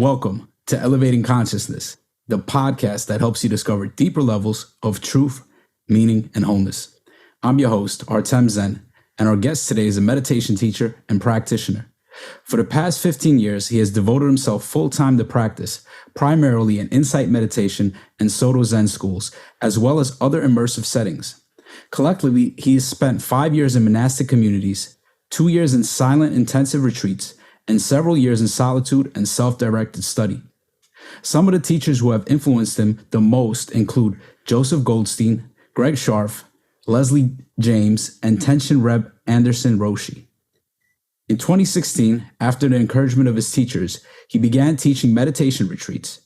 Welcome to Elevating Consciousness, the podcast that helps you discover deeper levels of truth, meaning, and wholeness. I'm your host, Artem, and our guest today is a meditation teacher and practitioner. For the past 15 years, he has devoted himself full-time to practice, primarily in insight meditation and Soto Zen schools, as well as other immersive settings. Collectively, he has spent 5 years in monastic communities, 2 years in silent intensive retreats, and several years in solitude and self-directed study. Some of the teachers who have influenced him the most include Joseph Goldstein, Scharf, Leslie James, and Tenshin Reb Anderson Roshi. In 2016, after the encouragement of his teachers, he began teaching meditation retreats.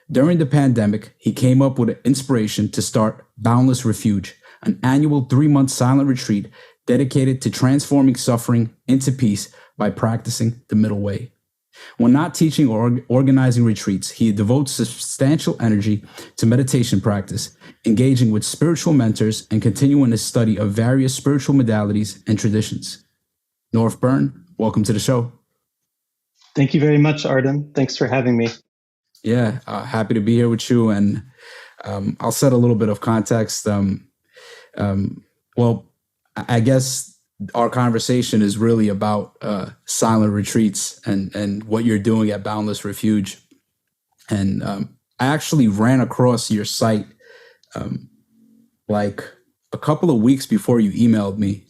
During the pandemic, he came up with an inspiration to start Boundless Refuge, an annual 3-month silent retreat dedicated to transforming suffering into peace by practicing the middle way. When not teaching or organizing retreats, he devotes substantial energy to meditation practice, engaging with spiritual mentors and continuing his study of various spiritual modalities and traditions. North Byrne, welcome to the show. Thank you very much, Artem. Thanks for having me. Yeah, happy to be here with you. And I'll set a little bit of context. Well, I guess our conversation is really about silent retreats and what you're doing at Boundless Refuge. And I actually ran across your site like a couple of weeks before you emailed me.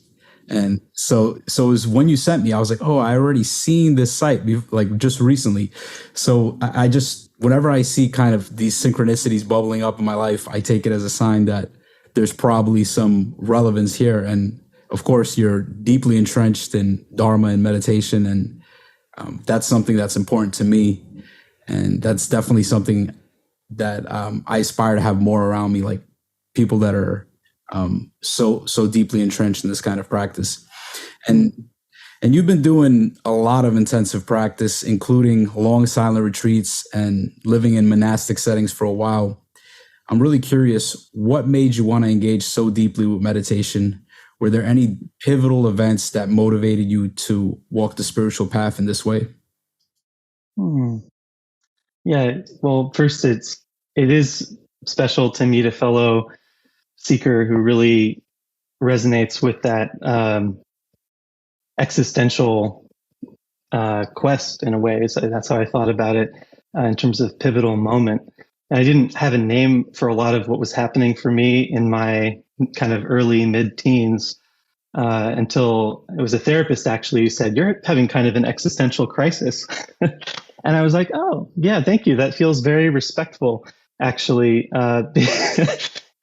And so it was when you sent me, I was like, oh, I already seen this site like just recently. So I just, whenever I see kind of these synchronicities bubbling up in my life, I take it as a sign that there's probably some relevance here. And of course, you're deeply entrenched in Dharma and meditation, and that's something that's important to me. And that's definitely something that I aspire to have more around me, like people that are so deeply entrenched in this kind of practice. And you've been doing a lot of intensive practice, including long silent retreats and living in monastic settings for a while. I'm really curious, what made you want to engage so deeply with meditation? Were there any pivotal events that motivated you to walk the spiritual path in this way? Yeah, well, first, it is special to meet a fellow seeker who really resonates with that existential quest in a way. So that's how I thought about it in terms of pivotal moment. And I didn't have a name for a lot of what was happening for me in my kind of early mid-teens until it was a therapist actually who said, "You're having kind of an existential crisis." And I was like, "Oh, yeah, thank you. That feels very respectful, actually,"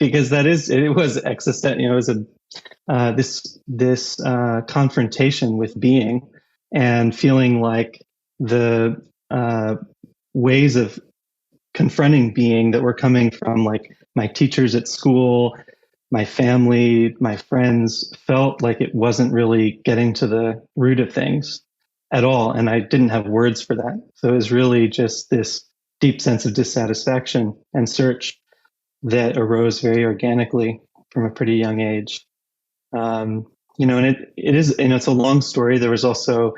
because it was existential. You know, it was this confrontation with being and feeling like the ways of confronting being that were coming from like my teachers at school, my family, my friends, felt like it wasn't really getting to the root of things at all. And I didn't have words for that. So it was really just this deep sense of dissatisfaction and search that arose very organically from a pretty young age. And it's a long story. There was also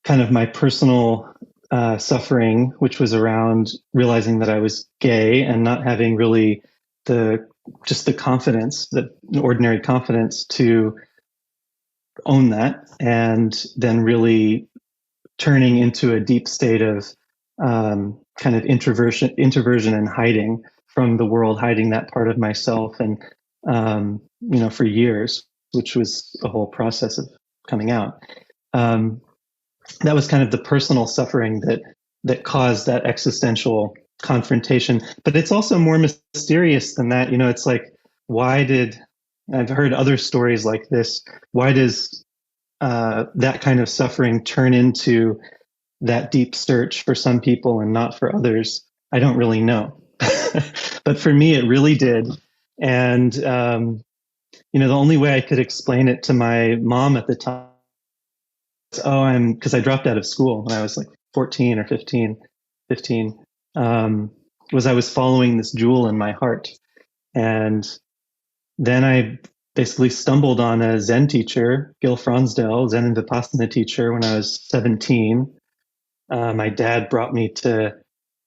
kind of my personal suffering, which was around realizing that I was gay and not having really the confidence, the ordinary confidence to own that, and then really turning into a deep state of kind of introversion and hiding from the world, hiding that part of myself, and for years, which was a whole process of coming out. That was kind of the personal suffering that caused that existential confrontation. But it's also more mysterious than that. You know, it's like, I've heard other stories like this. Why does that kind of suffering turn into that deep search for some people and not for others? I don't really know. But for me, it really did. And, the only way I could explain it to my mom at the time, because I dropped out of school when I was like 14 or 15, was I was following this jewel in my heart. And then I basically stumbled on a Zen teacher, Gil Fronsdale, Zen and Vipassana teacher, when I was 17. my dad brought me to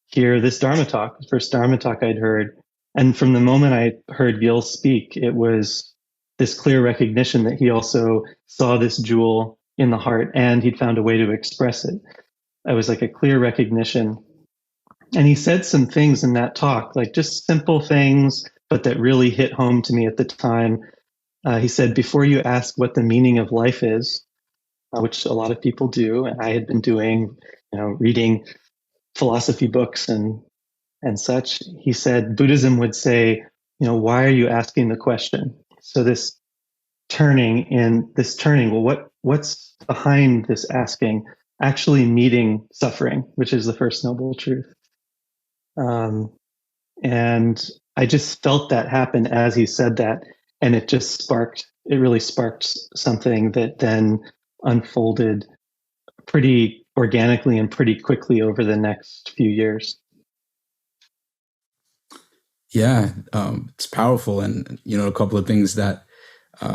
hear this Dharma talk, the first Dharma talk I'd heard. And from the moment I heard Gil speak, it was this clear recognition that he also saw this jewel in the heart and he'd found a way to express it. It was like a clear recognition. And he said some things in that talk, like just simple things, but that really hit home to me at the time. He said, before you ask what the meaning of life is, which a lot of people do, and I had been doing, reading philosophy books and such, he said Buddhism would say, why are you asking the question? So this turning, well, what's behind this asking? Actually meeting suffering, which is the first noble truth. And I just felt that happen as he said that, and it really sparked something that then unfolded pretty organically and pretty quickly over the next few years. Yeah, it's powerful. And, a couple of things that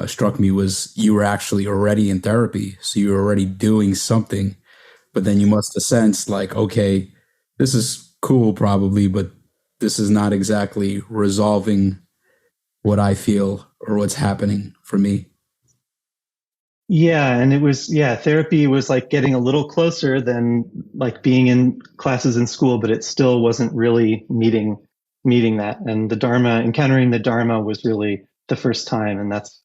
struck me was you were actually already in therapy. So you were already doing something, but then you must have sensed like, okay, this is cool probably, but this is not exactly resolving what I feel or what's happening for me. Yeah, and therapy was like getting a little closer than like being in classes in school, but it still wasn't really meeting that. And encountering the Dharma was really the first time, and that's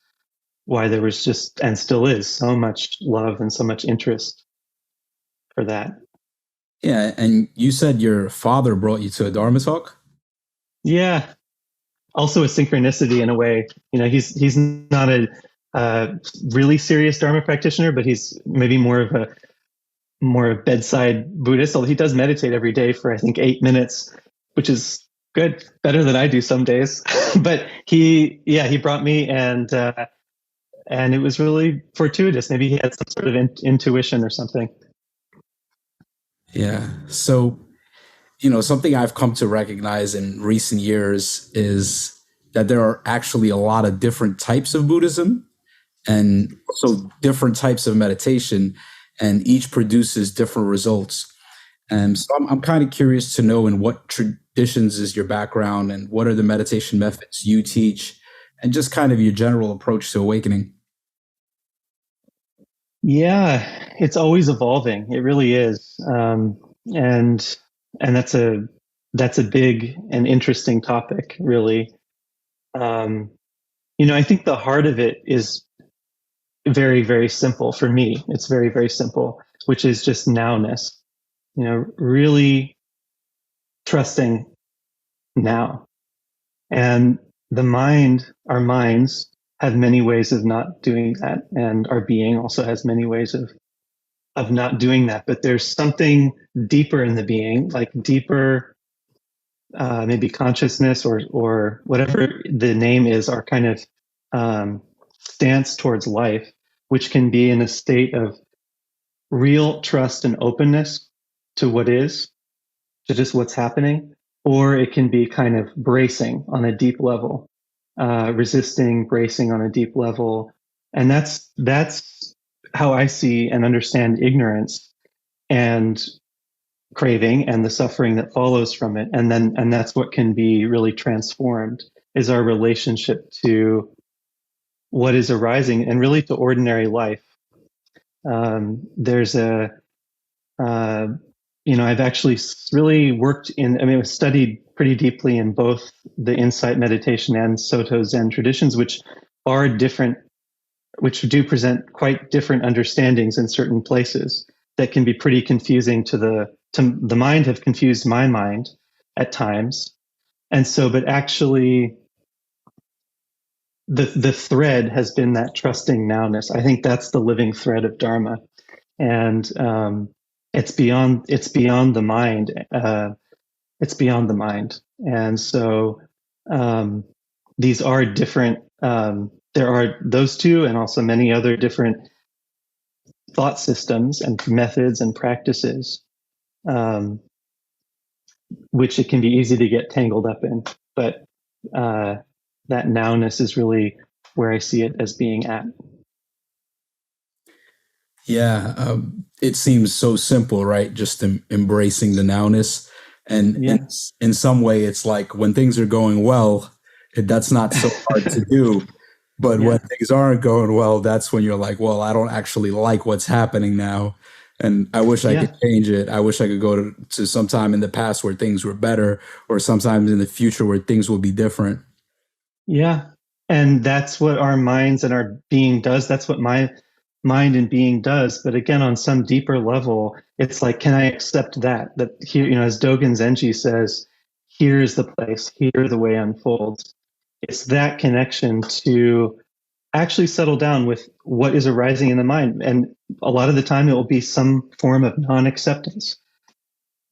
why there was just, and still is, so much love and so much interest for that. Yeah, and you said your father brought you to a Dharma talk? Yeah, also a synchronicity in a way. He's not a really serious Dharma practitioner, but he's maybe more of a bedside Buddhist. Although he does meditate every day for I think 8 minutes, which is good, better than I do some days. But he brought me, and it was really fortuitous. Maybe he had some sort of intuition or something. Yeah. So, something I've come to recognize in recent years is that there are actually a lot of different types of Buddhism and also different types of meditation, and each produces different results. And so I'm kind of curious to know in what traditions is your background and what are the meditation methods you teach and just kind of your general approach to awakening. Yeah, it's always evolving. It really is, and that's a big and interesting topic, really. Um, I think the heart of it is very, very simple for me. It's very, very simple, which is just nowness. Really trusting now, and our minds have many ways of not doing that, and our being also has many ways of not doing that. But there's something deeper in the being, like deeper, maybe consciousness or whatever the name is, our kind of stance towards life, which can be in a state of real trust and openness to what is, to just what's happening, or it can be kind of bracing on a deep level, resisting, bracing on a deep level. And that's how I see and understand ignorance and craving and the suffering that follows from it. And that's what can be really transformed, is our relationship to what is arising and really to ordinary life. There's I've actually really I've studied pretty deeply in both the insight meditation and Soto Zen traditions, which are different, which do present quite different understandings in certain places that can be pretty confusing to the mind, have confused my mind at times. And so, but actually the thread has been that trusting nowness. I think that's the living thread of Dharma. And it's beyond the mind. It's beyond the mind. And so these are different. There are those two, and also many other different thought systems and methods and practices, which it can be easy to get tangled up in. But that nowness is really where I see it as being at. Yeah, it seems so simple, right? Just embracing the nowness, and Yeah. in some way, it's like when things are going well, that's not so hard to do. But when Yeah. things aren't going well, that's when you're like, well, I don't actually like what's happening now, and I wish I could Yeah. change it. I wish I could go to some time in the past where things were better, or sometimes in the future where things will be different. Yeah. And that's what our minds and our being does. That's what my mind and being does. But again, on some deeper level, it's like, can I accept that? That here, as Dogen Zenji says, here's the place, here the way unfolds. It's that connection to actually settle down with what is arising in the mind. And a lot of the time, it will be some form of non acceptance.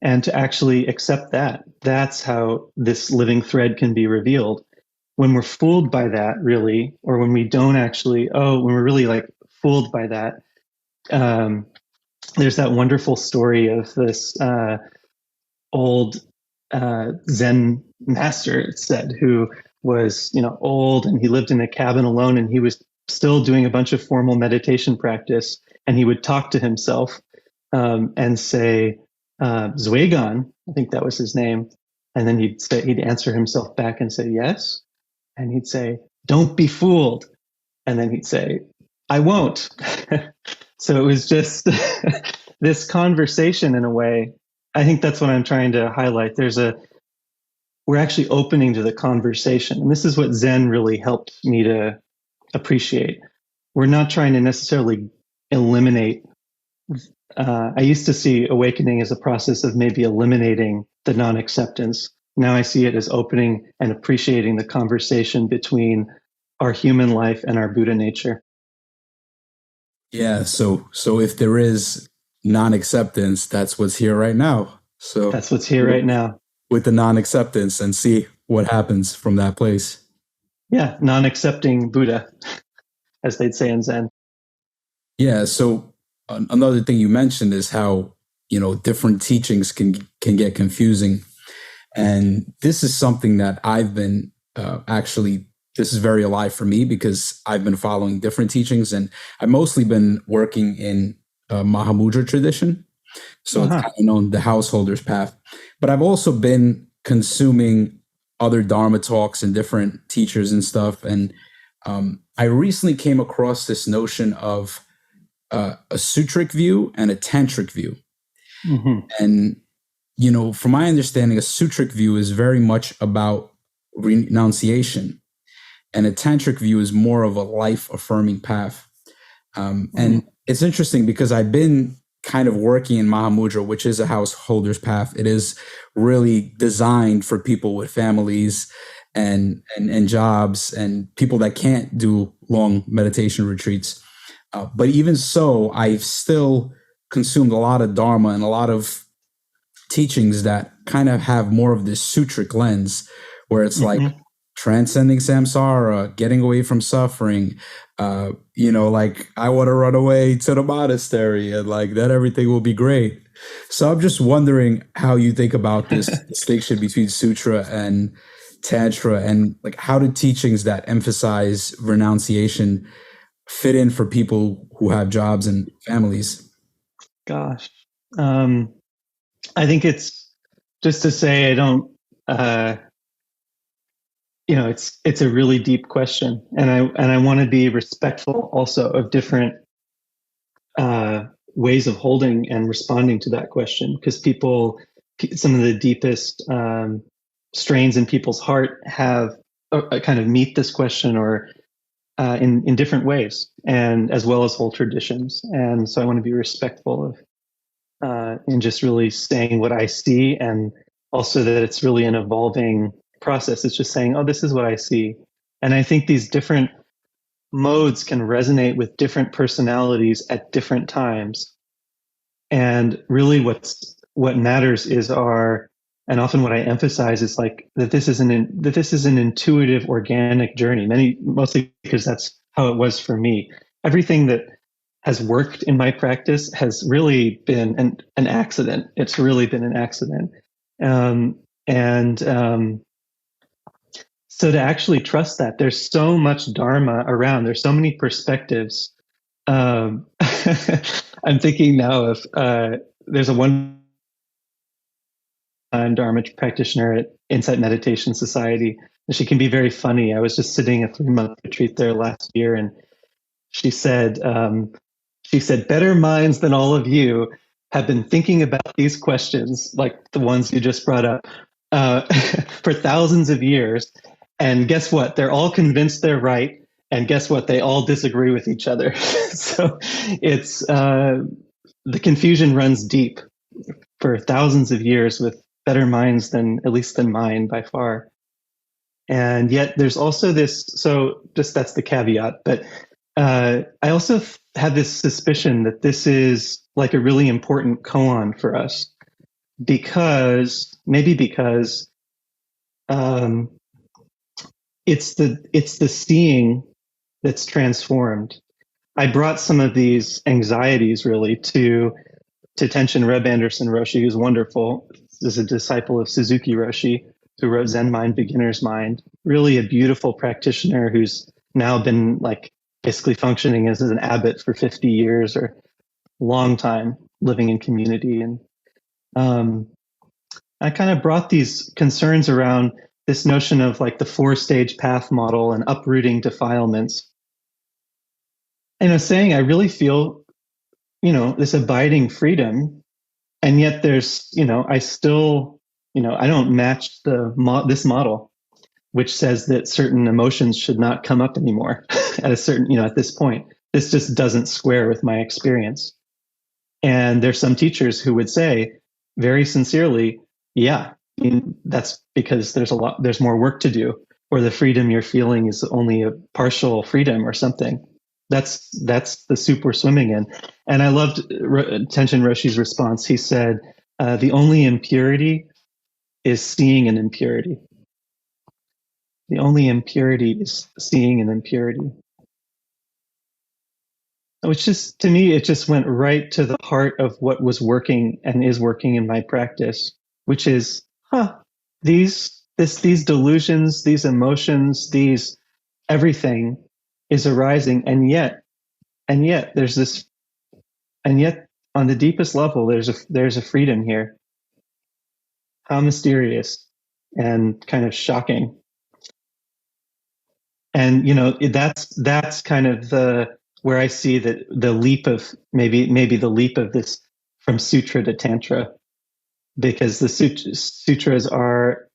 And to actually accept that, that's how this living thread can be revealed. When we're fooled by that, really, or when we don't actually, when we're really like fooled by that, um, there's that wonderful story of this old Zen master, it said, who was, old, and he lived in a cabin alone, and he was still doing a bunch of formal meditation practice, and he would talk to himself and say, Zwegon, I think that was his name, and then he'd answer himself back and say yes, and he'd say, don't be fooled, and then he'd say, I won't. So it was just this conversation in a way. I think that's what I'm trying to highlight. We're actually opening to the conversation. And this is what Zen really helped me to appreciate. We're not trying to necessarily eliminate. I used to see awakening as a process of maybe eliminating the non acceptance. Now I see it as opening and appreciating the conversation between our human life and our Buddha nature. Yeah, so if there is non-acceptance, that's what's here right now. So That's what's here right now. with the non-acceptance and see what happens from that place. Yeah, non accepting Buddha, as they'd say in Zen. Yeah, so another thing you mentioned is how, different teachings can get confusing. And this is something that I've been actually, this is very alive for me because I've been following different teachings, and I've mostly been working in Mahamudra tradition. So it's Uh-huh. kind of known the householder's path. But I've also been consuming other Dharma talks and different teachers and stuff. And I recently came across this notion of a Sutric view and a Tantric view. Mm-hmm. And, from my understanding, a Sutric view is very much about renunciation, and a Tantric view is more of a life affirming path. And it's interesting because I've been kind of working in Mahamudra, which is a householder's path. It is really designed for people with families and jobs and people that can't do long meditation retreats. But even so, I've still consumed a lot of Dharma and a lot of teachings that kind of have more of this sutric lens, where it's like Mm-hmm. transcending samsara, getting away from suffering. Like I want to run away to the monastery, and like that everything will be great. So I'm just wondering how you think about this distinction between sutra and tantra, and like how do teachings that emphasize renunciation fit in for people who have jobs and families? Gosh. Um, I think it's just to say I don't it's a really deep question, and I want to be respectful also of different uh, ways of holding and responding to that question, because some of the deepest strains in people's heart have a kind of meet this question or in different ways, and as well as whole traditions. And so I want to be respectful of in just really saying what I see, and also that it's really an evolving process. It's just saying, oh, this is what I see. And I think these different modes can resonate with different personalities at different times. And really what matters is and often what I emphasize is like that this is an intuitive, organic journey. Mostly because that's how it was for me. Everything that has worked in my practice has really been an accident. It's really been an accident. And So to actually trust that there's so much Dharma around, there's so many perspectives. Um, I'm thinking now of there's a one-time Dharma practitioner at Insight Meditation Society. She can be very funny. I was just sitting a 3-month retreat there last year, and she said, better minds than all of you have been thinking about these questions, like the ones you just brought up, for thousands of years. And guess what? They're all convinced they're right. And guess what? They all disagree with each other. So it's the confusion runs deep for thousands of years with better minds than, at least than mine by far. And yet there's also this, so just that's the caveat, but I also have this suspicion that this is like a really important koan for us because it's the seeing that's transformed. I brought some of these anxieties really to Tenshin Reb Anderson Roshi, who's wonderful. This is a disciple of Suzuki Roshi, who wrote Zen Mind, Beginner's Mind. Really a beautiful practitioner who's now been like basically functioning as an abbot for 50 years or long time living in community. And I kind of brought these concerns around this notion of like the 4-stage path model and uprooting defilements. And I was saying, I really feel, this abiding freedom. And yet there's, I still, I don't match this model, which says that certain emotions should not come up anymore at a certain, at this point. This just doesn't square with my experience. And there's some teachers who would say very sincerely, yeah, that's because there's more work to do, or the freedom you're feeling is only a partial freedom or something. That's the soup we're swimming in. And I loved Tenshin Roshi's response. He said, the only impurity is seeing an impurity. The only impurity is seeing an impurity. Which just, to me, it just went right to the heart of what was working and is working in my practice, which is, these delusions, these emotions, these everything is arising, and yet there's this, and yet on the deepest level, there's a freedom here. How mysterious and kind of shocking. And that's kind of where I see that the leap of maybe the leap of this from sutra to tantra, because the sutras are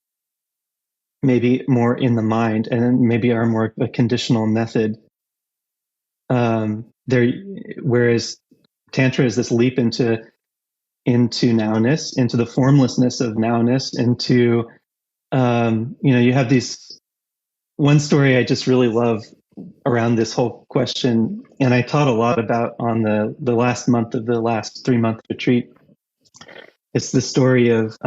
maybe more in the mind and maybe are more a conditional method. Whereas tantra is this leap into nowness, into the formlessness of nowness, into you have these. One story I just really love around this whole question, and I taught a lot about on the last month of the last 3-month retreat. It's the story of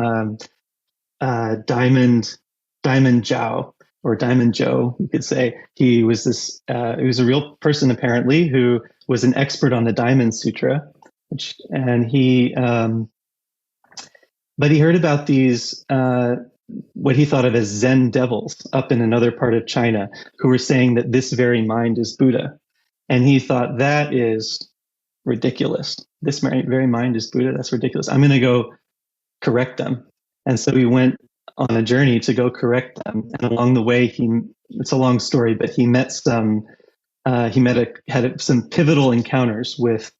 Diamond Zhao, or Diamond Joe, you could say. He was he was a real person apparently who was an expert on the Diamond Sutra, and but he heard about these what he thought of as Zen devils up in another part of China who were saying that this very mind is Buddha. And he thought, that is ridiculous. This very mind is Buddha. That's ridiculous. I'm going to go correct them. And so he went on a journey to go correct them. And along the way, it's a long story, but he met some pivotal encounters with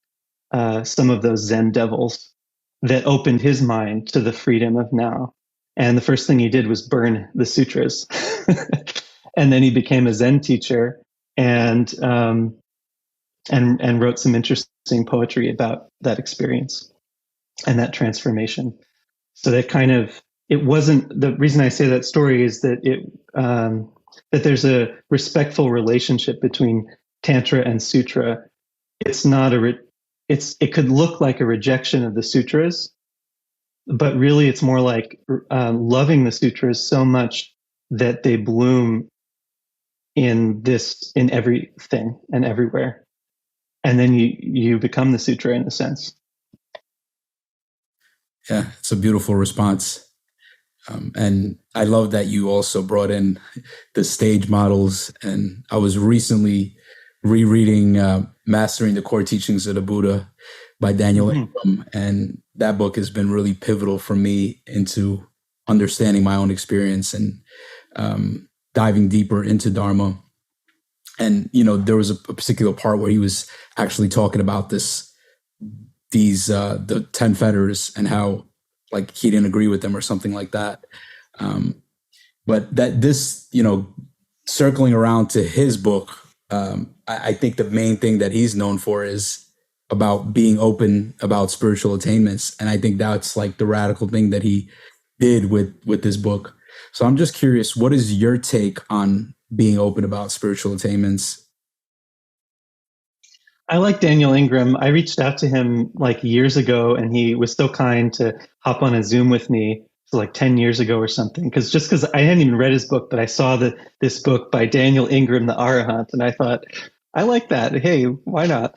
some of those Zen devils that opened his mind to the freedom of now. And the first thing he did was burn the sutras. And then he became a Zen teacher and wrote some interesting poetry about that experience and that transformation. So that kind of, it wasn't, the reason I say that story is that that there's a respectful relationship between Tantra and Sutra. It's not it could look like a rejection of the sutras, but really it's more like loving the sutras so much that they bloom in everything and everywhere. And then you become the sutra in a sense. Yeah, it's a beautiful response. And I love that you also brought in the stage models. And I was recently rereading Mastering the Core Teachings of the Buddha by Daniel Ingram, and that book has been really pivotal for me into understanding my own experience and diving deeper into Dharma. And there was a particular part where he was actually talking about the 10 fetters and how like he didn't agree with them or something like that. But that this, circling around to his book, I think the main thing that he's known for is about being open about spiritual attainments. And I think that's like the radical thing that he did with this book. So I'm just curious, what is your take on being open about spiritual attainments? I like Daniel Ingram. I reached out to him like years ago, and he was so kind to hop on a Zoom with me like 10 years ago or something. Because I hadn't even read his book, but I saw this book by Daniel Ingram, the Arahant, and I thought, I like that. Hey, why not?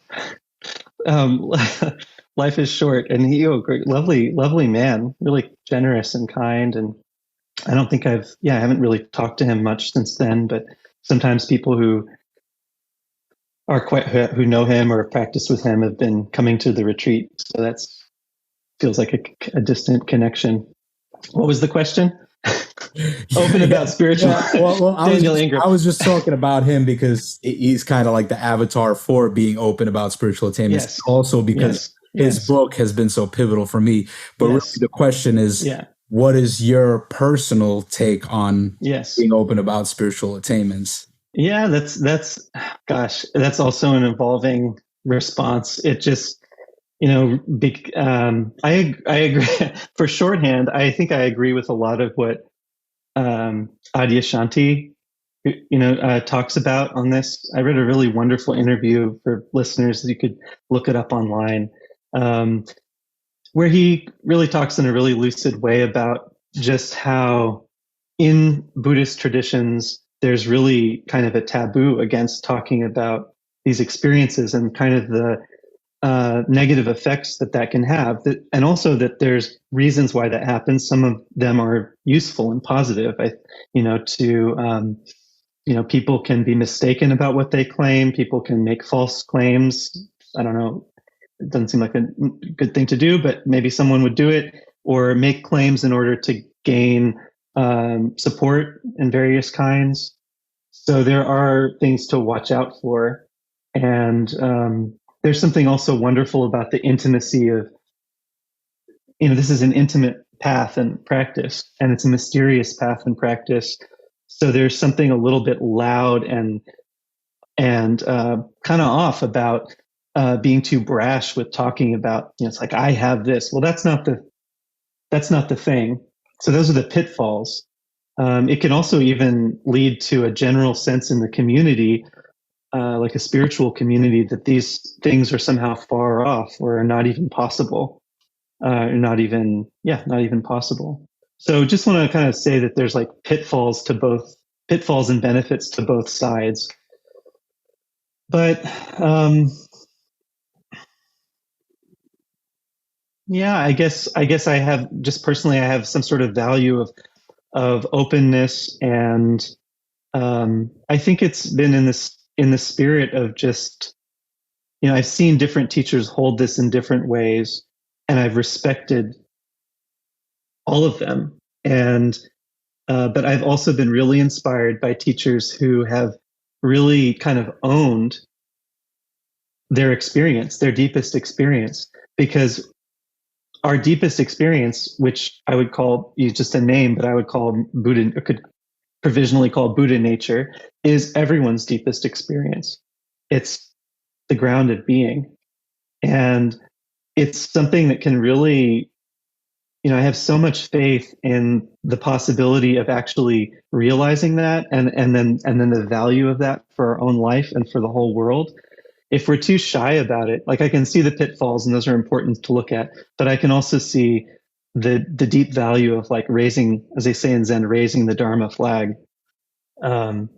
Life is short, and great, lovely man, really generous and kind. And I don't think I haven't really talked to him much since then. But sometimes people who know him or have practiced with him have been coming to the retreat, so that feels like a distant connection. What was the question? Open about spiritual. Well, I was just talking about him because he's kind of like the avatar for being open about spiritual attainments. Yes. Also because his book has been so pivotal for me. But really the question is, what is your personal take on being open about spiritual attainments? Yeah, that's also an evolving response. It just, I agree. For shorthand, I think I agree with a lot of what Adyashanti, talks about on this. I read a really wonderful interview for listeners that you could look it up online, where he really talks in a really lucid way about just how in Buddhist traditions, there's really kind of a taboo against talking about these experiences and kind of the negative effects that can have, and also that there's reasons why that happens. Some of them are useful and positive. People can be mistaken about what they claim. People can make false claims. I don't know. It doesn't seem like a good thing to do, but maybe someone would do it, or make claims in order to gain support in various kinds. So there are things to watch out for. And there's something also wonderful about the intimacy of, this is an intimate path and practice, and it's a mysterious path and practice. So there's something a little bit loud and kind of off about being too brash with talking about, it's like, I have this. Well, that's not the thing. So those are the pitfalls. It can also even lead to a general sense in the community, like a spiritual community, that these things are somehow far off or are not even possible, not even possible. So just want to kind of say that there's like pitfalls and benefits to both sides. But I guess I have, just personally, I have some sort of value of openness, and I think it's been in the spirit of just, I've seen different teachers hold this in different ways, and I've respected all of them. And but I've also been really inspired by teachers who have really kind of owned their experience, their deepest experience, because our deepest experience, which I would call, just a name, but I would call Buddha, or could provisionally call Buddha nature, is everyone's deepest experience. It's the grounded being. And it's something that can really, I have so much faith in the possibility of actually realizing that, and then the value of that for our own life and for the whole world. If we're too shy about it, like, I can see the pitfalls, and those are important to look at, but I can also see the deep value of, like, raising, as they say in Zen, raising the Dharma flag. So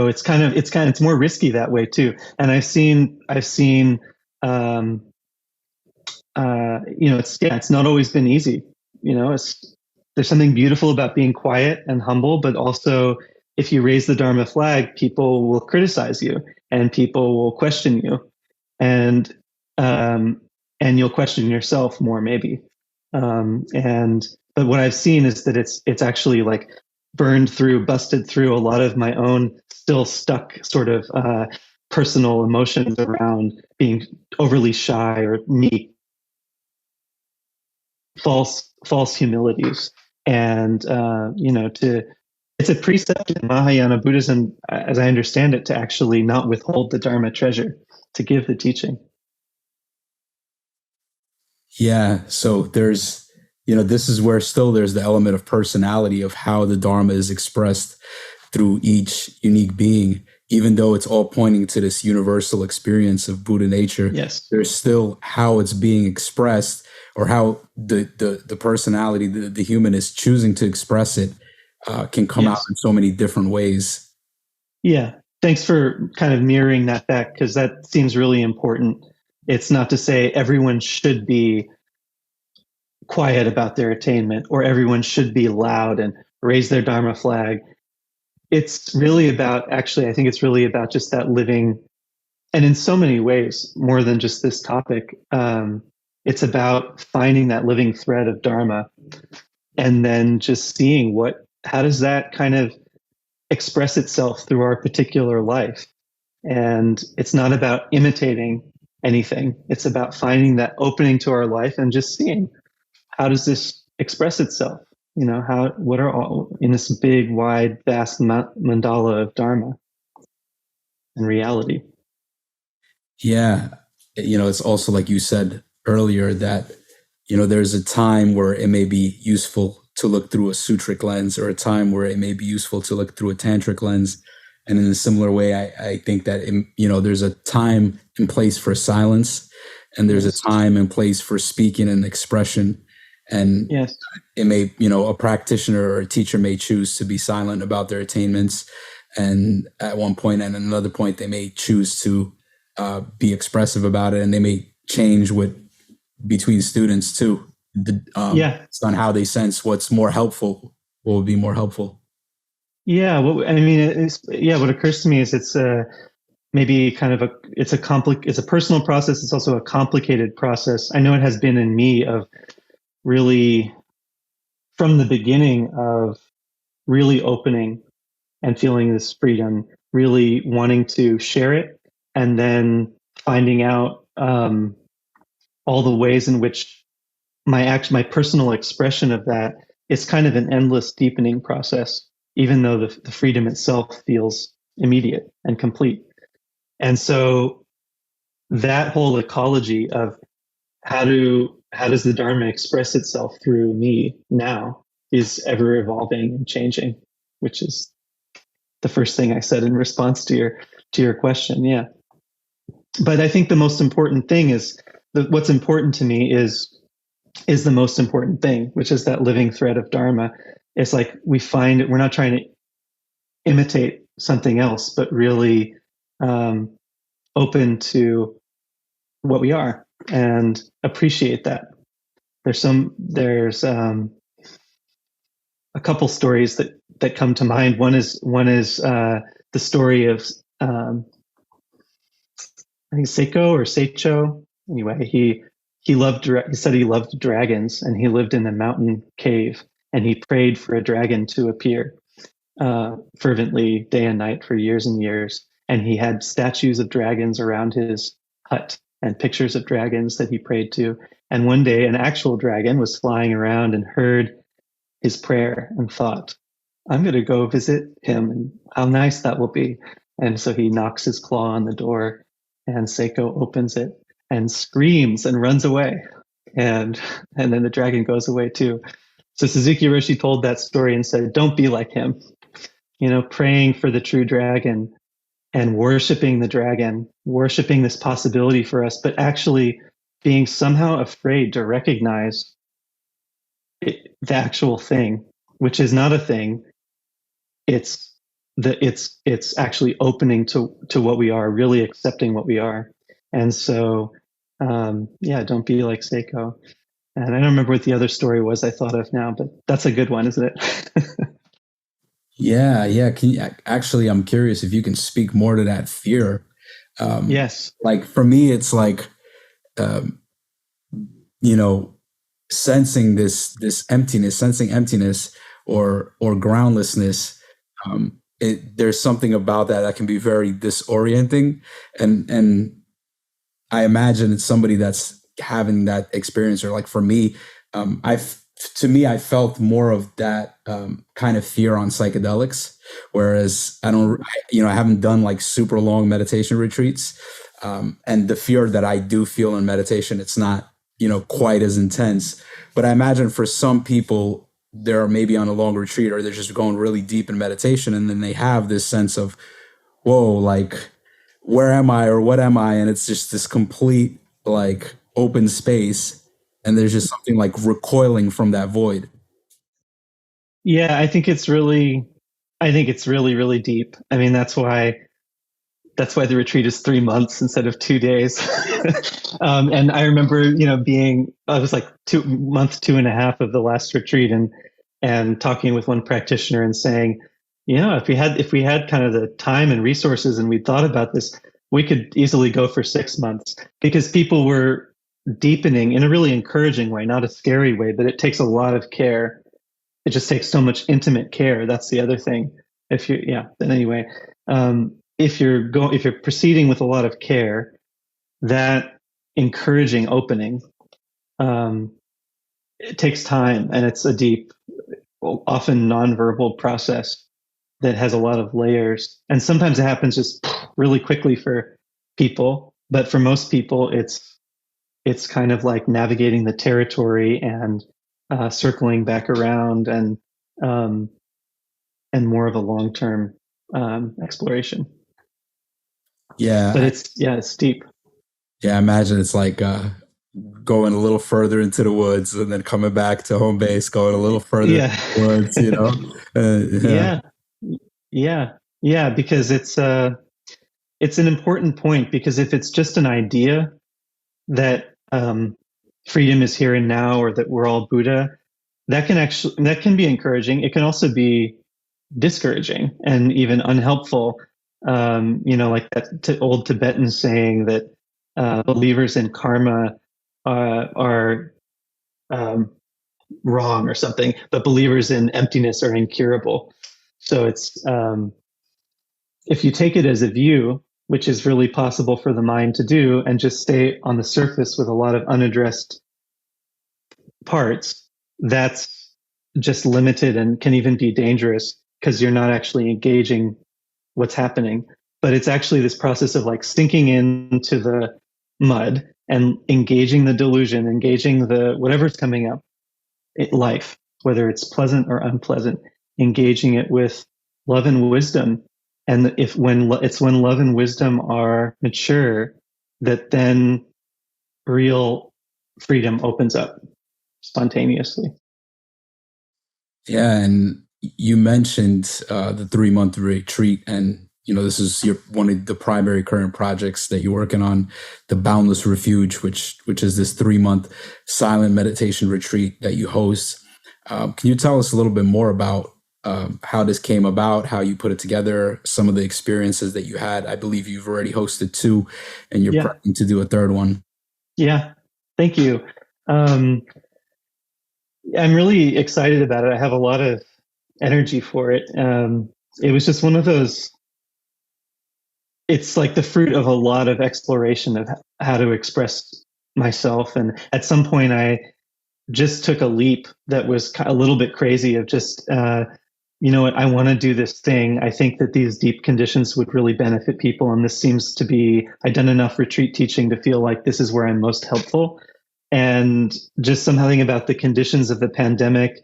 it's more risky that way too. And I've seen, it's not always been easy. There's something beautiful about being quiet and humble, but also if you raise the Dharma flag, people will criticize you and people will question you, and um, and you'll question yourself more maybe. And but what I've seen is that it's actually like busted through a lot of my own still stuck sort of personal emotions around being overly shy or meek, false humilities, and to it's a precept in Mahayana Buddhism, as I understand it, to actually not withhold the Dharma treasure, to give the teaching. Yeah. So there's, this is where still there's the element of personality of how the Dharma is expressed through each unique being, even though it's all pointing to this universal experience of Buddha nature. Yes. There's still how it's being expressed, or how the personality, the human is choosing to express it, can come out in so many different ways. Yeah. Thanks for kind of mirroring that back, because that seems really important. It's not to say everyone should be quiet about their attainment or everyone should be loud and raise their Dharma flag. It's really about, actually, I think it's really about just that living, and in so many ways, more than just this topic, it's about finding that living thread of Dharma and then just seeing how does that kind of express itself through our particular life. And it's not about imitating anything. It's about finding that opening to our life and just seeing, how does this express itself? What are all in this big, wide, vast mandala of Dharma and reality? Yeah. It's also like you said earlier that, there's a time where it may be useful to look through a sutric lens, or a time where it may be useful to look through a tantric lens. And in a similar way, I think that, there's a time and place for silence, and there's a time and place for speaking and expression. And it may, a practitioner or a teacher may choose to be silent about their attainments. And at one point and at another point, they may choose to be expressive about it. And they may change between students too. It's on how they sense what's more helpful, what would be more helpful. Yeah. Well, I mean, what occurs to me is it's maybe kind of it's a personal process. It's also a complicated process. I know it has been in me of really, from the beginning, of really opening and feeling this freedom, really wanting to share it, and then finding out all the ways in which my personal expression of that is kind of an endless deepening process, even though the freedom itself feels immediate and complete. And so that whole ecology of how does the Dharma express itself through me now is ever evolving and changing, which is the first thing I said in response to your question. Yeah. But I think the most important thing is what's important to me is the most important thing, which is that living thread of Dharma. It's like we find it, we're not trying to imitate something else, but really open to what we are and appreciate that. There's a couple stories that come to mind. One is the story of I think Seiko or Seicho. Anyway, he said he loved dragons, and he lived in a mountain cave, and he prayed for a dragon to appear fervently day and night for years and years. And he had statues of dragons around his hut and pictures of dragons that he prayed to. And one day an actual dragon was flying around and heard his prayer and thought, I'm going to go visit him, and how nice that will be. And so he knocks his claw on the door, and Seiko opens it and screams and runs away. And then the dragon goes away too. So Suzuki Roshi told that story and said, don't be like him. Praying for the true dragon and worshiping the dragon, worshiping this possibility for us, but actually being somehow afraid to recognize the actual thing, which is not a thing. It's actually opening to what we are, really accepting what we are. And so, don't be like Seiko. And I don't remember what the other story was I thought of now, but that's a good one, isn't it? Yeah. Actually, I'm curious if you can speak more to that fear. Yes. Like for me, it's like, um, you know, sensing emptiness or groundlessness. There's something about that can be very disorienting, and I imagine it's somebody that's having that experience, or like for me, to me, I felt more of that kind of fear on psychedelics, whereas I haven't done like super long meditation retreats, and the fear that I do feel in meditation, it's not quite as intense. But I imagine for some people, they're maybe on a long retreat, or they're just going really deep in meditation, and then they have this sense of, whoa, like where am I or what am I? And it's just this complete like open space. And there's just something like recoiling from that void. Yeah, I think it's really, really deep. I mean, that's why the retreat is 3 months instead of 2 days. And I remember, I was like 2 months, 2.5 of the last retreat, and talking with one practitioner and saying, if we had kind of the time and resources and we thought about this, we could easily go for 6 months, because people were deepening in a really encouraging way, not a scary way, but it takes a lot of care. It just takes so much intimate care. That's the other thing. But anyway, if you're proceeding with a lot of care, that encouraging opening, um, it takes time, and it's a deep, often nonverbal process that has a lot of layers. And sometimes it happens just really quickly for people, but for most people, it's kind of like navigating the territory and circling back around, um, and more of a long term exploration. But Yeah. it's deep. Yeah. I imagine it's like going a little further into the woods and then coming back to home base, going a little further into Yeah. the woods. Yeah. Yeah. Yeah. Yeah. Because it's an important point, because if it's just an idea that freedom is here and now, or that we're all Buddha, that can be encouraging. It can also be discouraging and even unhelpful. Like that old Tibetan saying that believers in karma are um, wrong or something, but believers in emptiness are incurable. So it's if you take it as a view, which is really possible for the mind to do, and just stay on the surface with a lot of unaddressed parts, that's just limited and can even be dangerous, because you're not actually engaging what's happening. But it's actually this process of like sinking into the mud and engaging the delusion, engaging the whatever's coming up, life, whether it's pleasant or unpleasant, engaging it with love and wisdom. And when love and wisdom are mature, that then real freedom opens up spontaneously. Yeah. And you mentioned the 3 month retreat, and this is one of the primary current projects that you're working on, the Boundless Refuge, which is this 3 month silent meditation retreat that you host. Can you tell us a little bit more about how this came about, how you put it together, some of the experiences that you had? I believe you've already hosted two, and you're Yeah. prepping to do a third one. Yeah. Thank you. Um, I'm really excited about it. I have a lot of energy for it. It was just one of those, it's like the fruit of a lot of exploration of how to express myself. And at some point, I just took a leap that was a little bit crazy, of just, you know what, I want to do this thing. I think that these deep conditions would really benefit people. And this seems to be, I've done enough retreat teaching to feel like this is where I'm most helpful. And just something about the conditions of the pandemic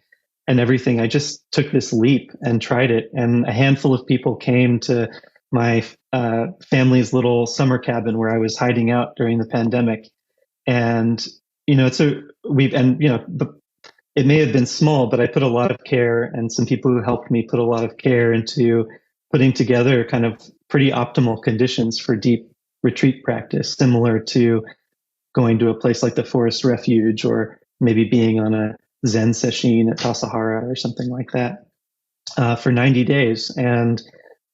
and everything, I just took this leap and tried it. And a handful of people came to my family's little summer cabin where I was hiding out during the pandemic. And it's it may have been small, but I put a lot of care, and some people who helped me put a lot of care into putting together kind of pretty optimal conditions for deep retreat practice, similar to going to a place like the Forest Refuge, or maybe being on a Zen session at Tassajara or something like that. for 90 days. And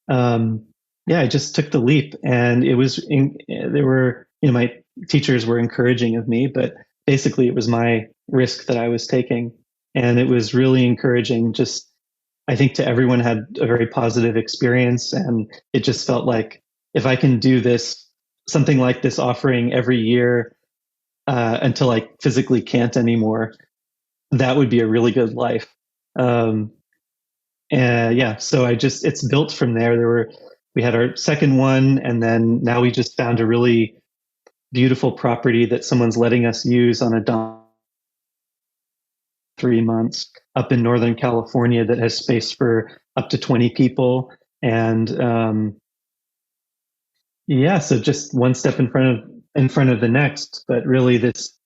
I just took the leap, and there were, my teachers were encouraging of me, but basically it was my risk that I was taking. And it was really encouraging. Just, I think to everyone had a very positive experience. And it just felt like if I can do this, something like this offering every year, until I physically can't anymore, that would be a really good life. So it's built from there. We had our second one, and then now we just found a really beautiful property that someone's letting us use on a 3 months up in Northern California that has space for up to 20 people. And so just one step in front of the next. But really, this,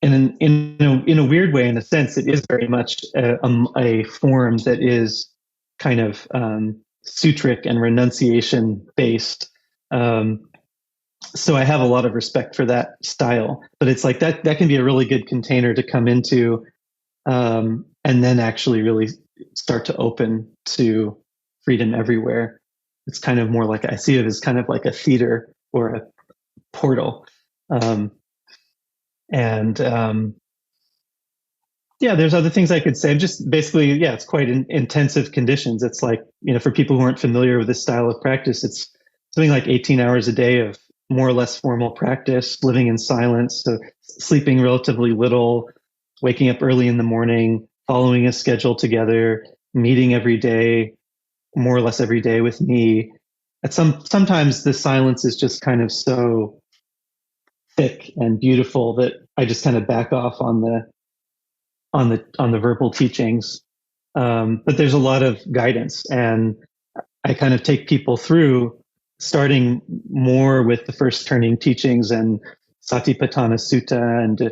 in a weird way, in a sense, it is very much a form that is kind of Sutric and renunciation based. So I have a lot of respect for that style, but it's like that can be a really good container to come into, and then actually really start to open to freedom everywhere. It's kind of more like, I see it as kind of like a theater or a portal. There's other things I could say. Just basically, it's quite intensive conditions. It's like, for people who aren't familiar with this style of practice, it's something like 18 hours a day of more or less formal practice, living in silence, so sleeping relatively little, waking up early in the morning, following a schedule together, meeting every day, more or less every day with me. Sometimes the silence is just kind of so thick and beautiful that I just kind of back off on the verbal teachings. But there's a lot of guidance, and I kind of take people through, starting more with the first turning teachings and Satipatthana Sutta, and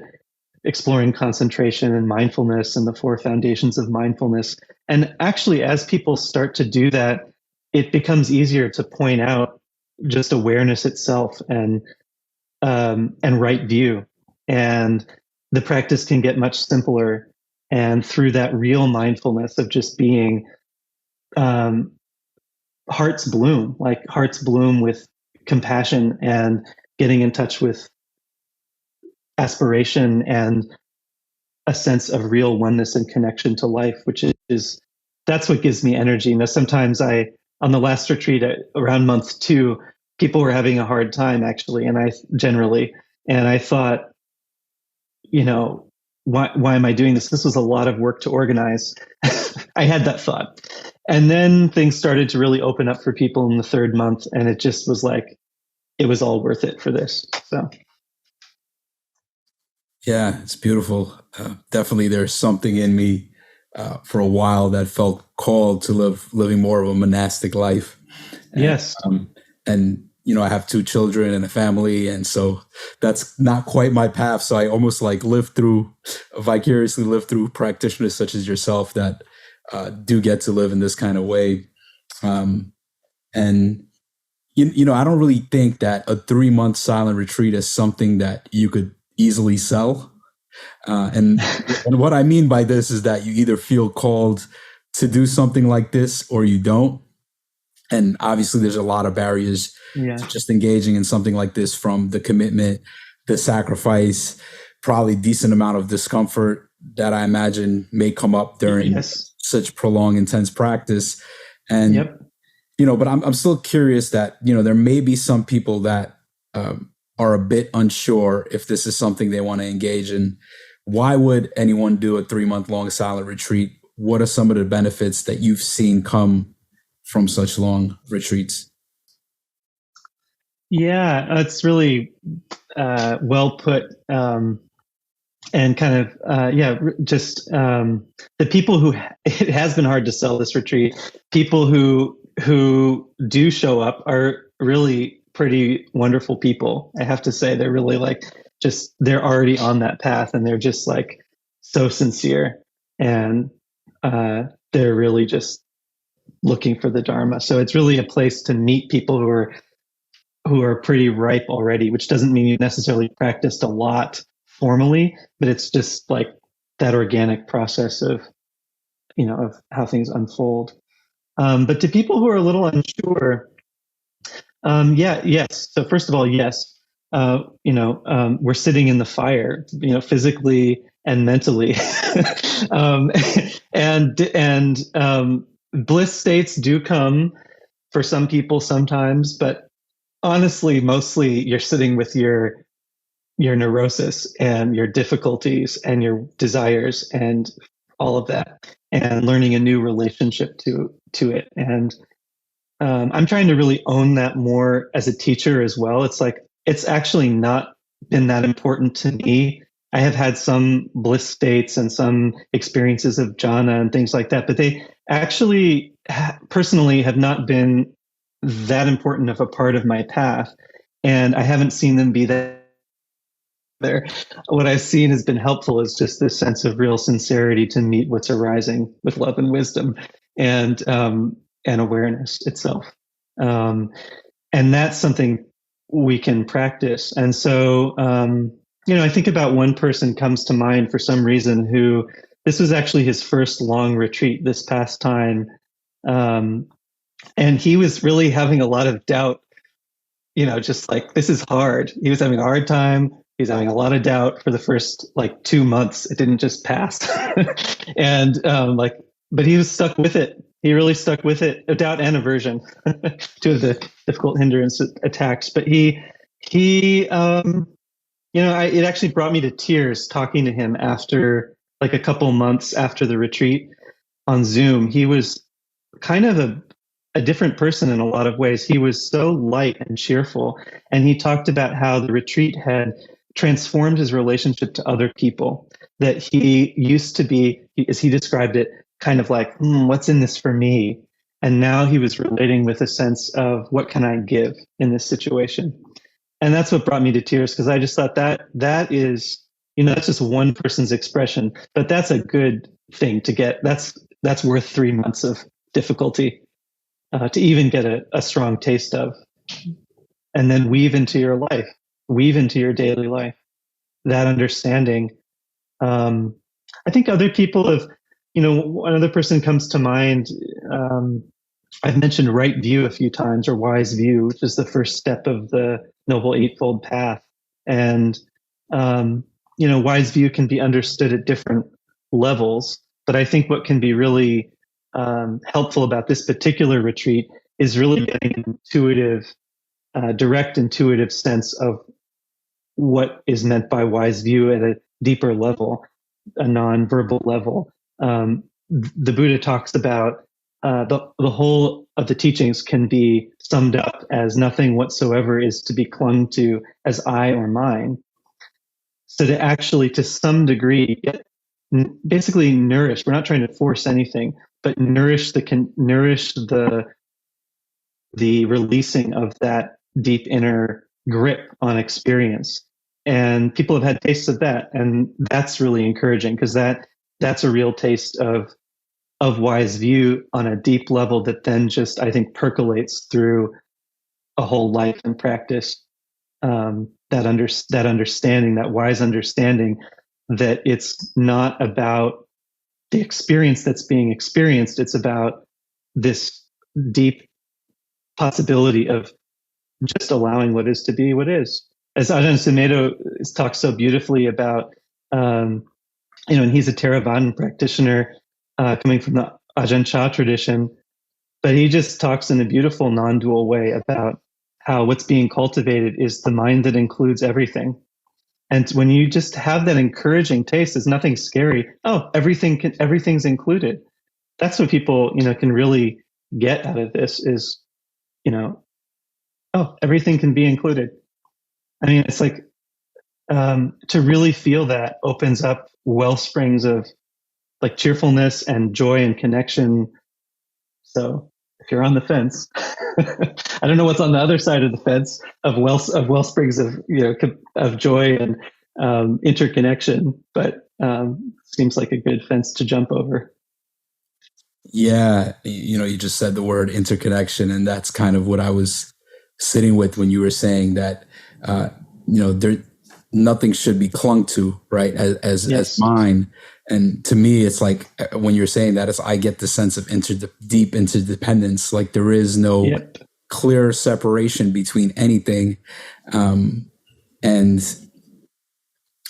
exploring concentration and mindfulness and the four foundations of mindfulness. And actually, as people start to do that, it becomes easier to point out just awareness itself and right view. And the practice can get much simpler. And through that real mindfulness of just being, hearts bloom with compassion and getting in touch with aspiration and a sense of real oneness and connection to life, which is that's what gives me energy. Now, sometimes on the last retreat around month 2, people were having a hard time actually. And I thought, why am I doing this? This was a lot of work to organize. I had that thought. And then things started to really open up for people in the 3rd month. And it just was like, it was all worth it for this. So. Yeah, it's beautiful. Definitely there's something in me for a while that felt called to living more of a monastic life. Yes. And I have 2 children and a family, and so that's not quite my path. So I almost like vicariously live through practitioners such as yourself that do get to live in this kind of way. And I don't really think that a 3-month silent retreat is something that you could easily sell. And what I mean by this is that you either feel called to do something like this or you don't. And obviously there's a lot of barriers to just engaging in something like this, from the commitment, the sacrifice, probably decent amount of discomfort that I imagine may come up during such prolonged, intense practice. And, but I'm still curious that, there may be some people that are a bit unsure if this is something they want to engage in. Why would anyone do a 3-month-long silent retreat? What are some of the benefits that you've seen come from such long retreats? Yeah, it's really well put. And kind of, just the people who, it has been hard to sell this retreat. People who do show up are really pretty wonderful people. I have to say, they're really they're already on that path, and they're just like so sincere, and they're really just looking for the Dharma. So it's really a place to meet people who are pretty ripe already, which doesn't mean you necessarily practiced a lot formally, but it's just like that organic process of, of how things unfold. But to people who are a little unsure, yes. So first of all, yes, we're sitting in the fire, physically and mentally, um, and bliss states do come for some people sometimes, but honestly, mostly you're sitting with your neurosis and your difficulties and your desires and all of that, and learning a new relationship to it. And I'm trying to really own that more as a teacher as well. It's like, it's actually not been that important to me. I have had some bliss states and some experiences of jhana and things like that, but they actually personally have not been that important of a part of my path. And I haven't seen them be that there. What I've seen has been helpful is just this sense of real sincerity to meet what's arising with love and wisdom and awareness itself. And that's something we can practice. And so, I think about one person comes to mind for some reason who, this was actually his first long retreat this past time. And he was really having a lot of doubt, just like, this is hard. He was having a hard time. He's having a lot of doubt for the first 2 months. It didn't just pass. And but he was stuck with it. He really stuck with it, a doubt and aversion to the difficult hindrance attacks. But it actually brought me to tears talking to him after a couple months after the retreat on Zoom. He was kind of a different person in a lot of ways. He was so light and cheerful. And he talked about how the retreat had transformed his relationship to other people, that he used to be, as he described it, kind of like, what's in this for me? And now he was relating with a sense of, what can I give in this situation? And that's what brought me to tears, because I just thought that is, that's just one person's expression, but that's a good thing to get. That's worth 3 months of difficulty to even get a strong taste of, and then weave into your life, weave into your daily life, that understanding. I think other people have, another person comes to mind. I've mentioned right view a few times, or wise view, which is the first step of the Noble Eightfold Path. And, wise view can be understood at different levels. But I think what can be really helpful about this particular retreat is really getting an intuitive, direct intuitive sense of what is meant by wise view at a deeper level, a non-verbal level. The Buddha talks about the whole of the teachings can be summed up as nothing whatsoever is to be clung to as I or mine. So to actually, to some degree, basically nourish, we're not trying to force anything, but nourish the releasing of that deep inner grip on experience. And people have had tastes of that, and that's really encouraging, because that's a real taste of wise view on a deep level that then just, I think, percolates through a whole life and practice. That understanding, that wise understanding, that it's not about the experience that's being experienced. It's about this deep possibility of just allowing what is to be what is. As Ajahn Sumedho talks so beautifully about, and he's a Theravadan practitioner coming from the Ajahn Chah tradition, but he just talks in a beautiful non-dual way about how what's being cultivated is the mind that includes everything. And when you just have that encouraging taste, there's nothing scary. Oh, everything's included. That's what people, can really get out of this is, oh, everything can be included. I mean, it's like, to really feel that opens up well springs of cheerfulness and joy and connection. So if you're on the fence, I don't know what's on the other side of the fence of well springs of of joy and interconnection, but seems like a good fence to jump over. Yeah, you just said the word interconnection, and that's kind of what I was sitting with when you were saying that. nothing should be clung to, right? As Yes. mine. And to me, it's like when you're saying that, I get the sense of deep interdependence. Like there is no Yep. clear separation between anything. And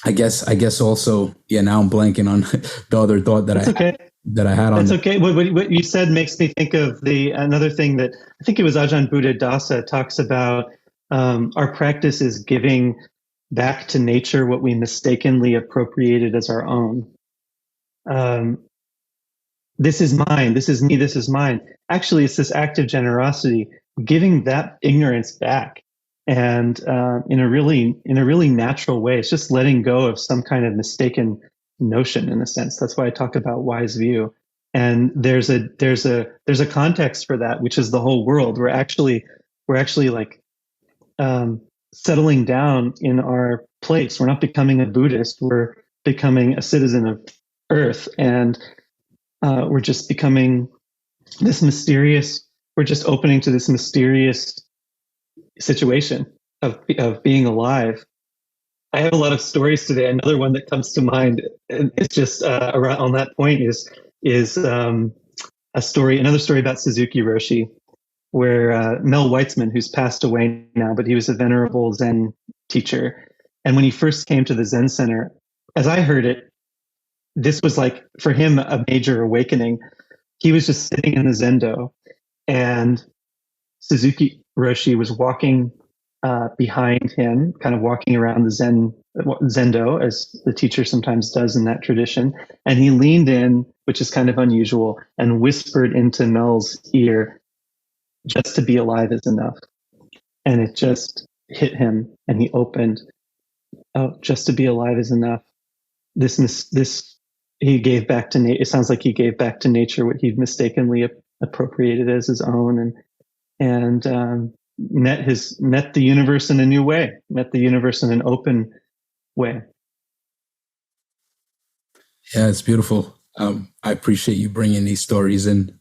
I guess also, yeah, now I'm blanking on the other thought that That's okay. that I had on That's that. okay. What you said makes me think of another thing that I think it was Ajahn Buddha Dasa talks about. Our practice is giving back to nature what we mistakenly appropriated as our own. This is mine. This is me. This is mine. Actually, it's this act of generosity, giving that ignorance back, and in a really natural way. It's just letting go of some kind of mistaken notion, in a sense. That's why I talk about wise view. And there's a context for that, which is the whole world. We're actually like settling down in our place. We're not becoming a Buddhist. We're becoming a citizen of Earth, and we're just becoming this mysterious. We're just opening to this mysterious situation of being alive. I have a lot of stories today. Another one that comes to mind, and it's just around on that point, is another story about Suzuki Roshi, where Mel Weitzman, who's passed away now, but he was a venerable Zen teacher, and when he first came to the Zen Center, as I heard it, this was like for him a major awakening. He was just sitting in the Zendo, and Suzuki Roshi was walking behind him, kind of walking around the Zendo, as the teacher sometimes does in that tradition. And he leaned in, which is kind of unusual, and whispered into Mel's ear, "Just to be alive is enough." And it just hit him, and he opened. Oh, just to be alive is enough. This he gave back to nature. It sounds like he gave back to nature what he'd mistakenly appropriated as his own, and met the universe in a new way, met the universe in an open way. Yeah, it's beautiful. I appreciate you bringing these stories in.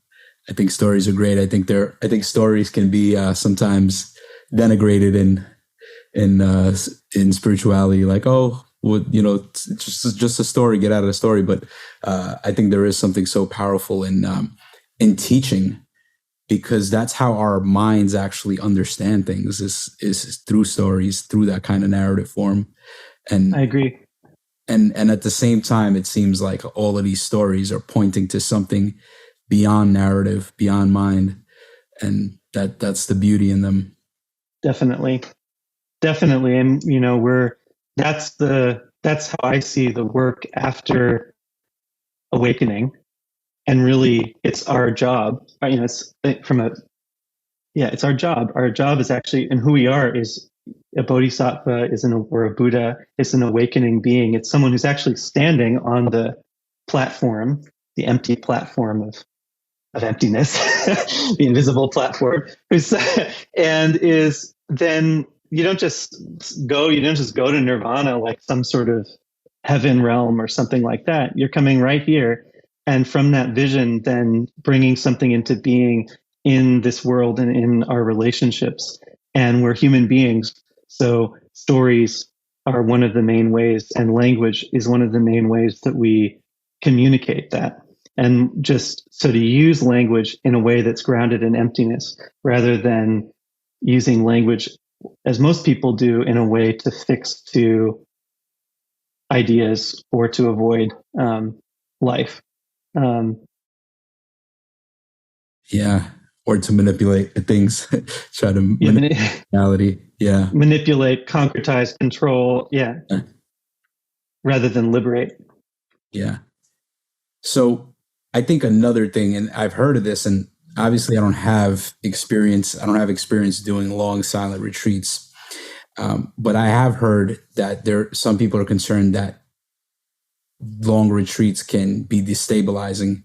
I think stories are great. I think stories can be sometimes denigrated in spirituality, like, oh, well, it's just a story, get out of the story. But I think there is something so powerful in teaching, because that's how our minds actually understand things, is through stories, through that kind of narrative form. And I agree. And at the same time, it seems like all of these stories are pointing to something beyond narrative, beyond mind, and that's the beauty in them. Definitely, and that's how I see the work after awakening, and really, it's our job. It's it's our job. Our job is actually, and who we are is a bodhisattva, or a Buddha, is an awakening being. It's someone who's actually standing on the platform, the empty platform of emptiness, the invisible platform, and is then you don't just go to nirvana like some sort of heaven realm or something like that. You're coming right here, and from that vision, then bringing something into being in this world and in our relationships. And we're human beings, so stories are one of the main ways, and language is one of the main ways that we communicate that. And just so to use language in a way that's grounded in emptiness, rather than using language as most people do in a way to fix to ideas or to avoid life. Yeah, or to manipulate things, try to manipulate reality. Yeah, manipulate, concretize, control. Yeah, rather than liberate. Yeah. So I think another thing, and I've heard of this, and obviously I don't have experience. I don't have experience doing long silent retreats, but I have heard that some people are concerned that long retreats can be destabilizing.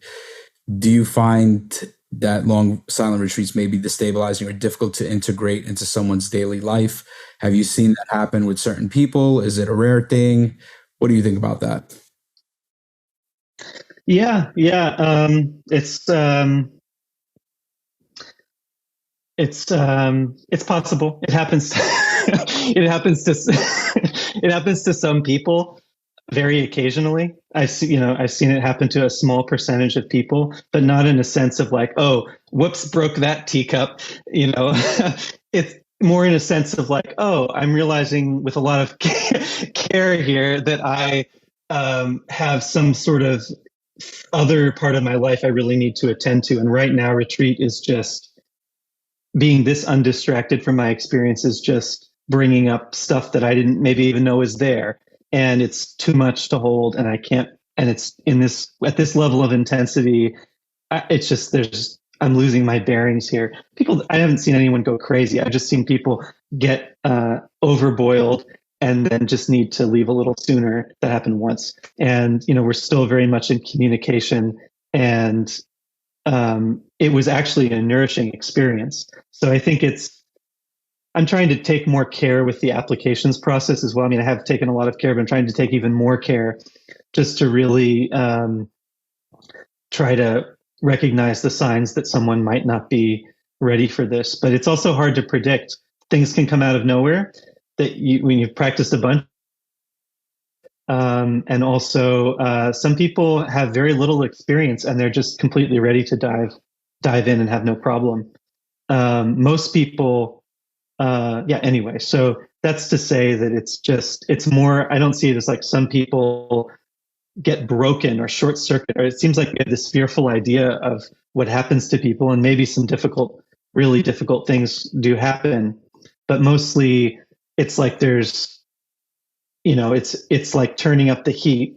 Do you find that long silent retreats may be destabilizing or difficult to integrate into someone's daily life? Have you seen that happen with certain people? Is it a rare thing? What do you think about that? Yeah. It's possible. It happens. it happens to it happens to some people very occasionally. I've seen it happen to a small percentage of people, but not in a sense of like, oh, whoops, broke that teacup. It's more in a sense of like, oh, I'm realizing with a lot of care here that I have some sort of other part of my life I really need to attend to. And right now, retreat is just being this undistracted from my experience is just bringing up stuff that I didn't maybe even know is there. And it's too much to hold, and I can't, and it's at this level of intensity, it's just, I'm losing my bearings here. I haven't seen anyone go crazy. I've just seen people get overboiled and then just need to leave a little sooner. That happened once. And, we're still very much in communication, and it was actually a nourishing experience. So I think I'm trying to take more care with the applications process as well. I mean, I have taken a lot of care, but I'm trying to take even more care just to really try to recognize the signs that someone might not be ready for this. But it's also hard to predict. Things can come out of nowhere that when you've practiced a bunch. And also, some people have very little experience and they're just completely ready to dive in and have no problem. Most people, anyway, so that's to say that it's more, I don't see it as like some people get broken or short circuit, or it seems like we have this fearful idea of what happens to people, and maybe some really difficult things do happen, but mostly it's like it's like turning up the heat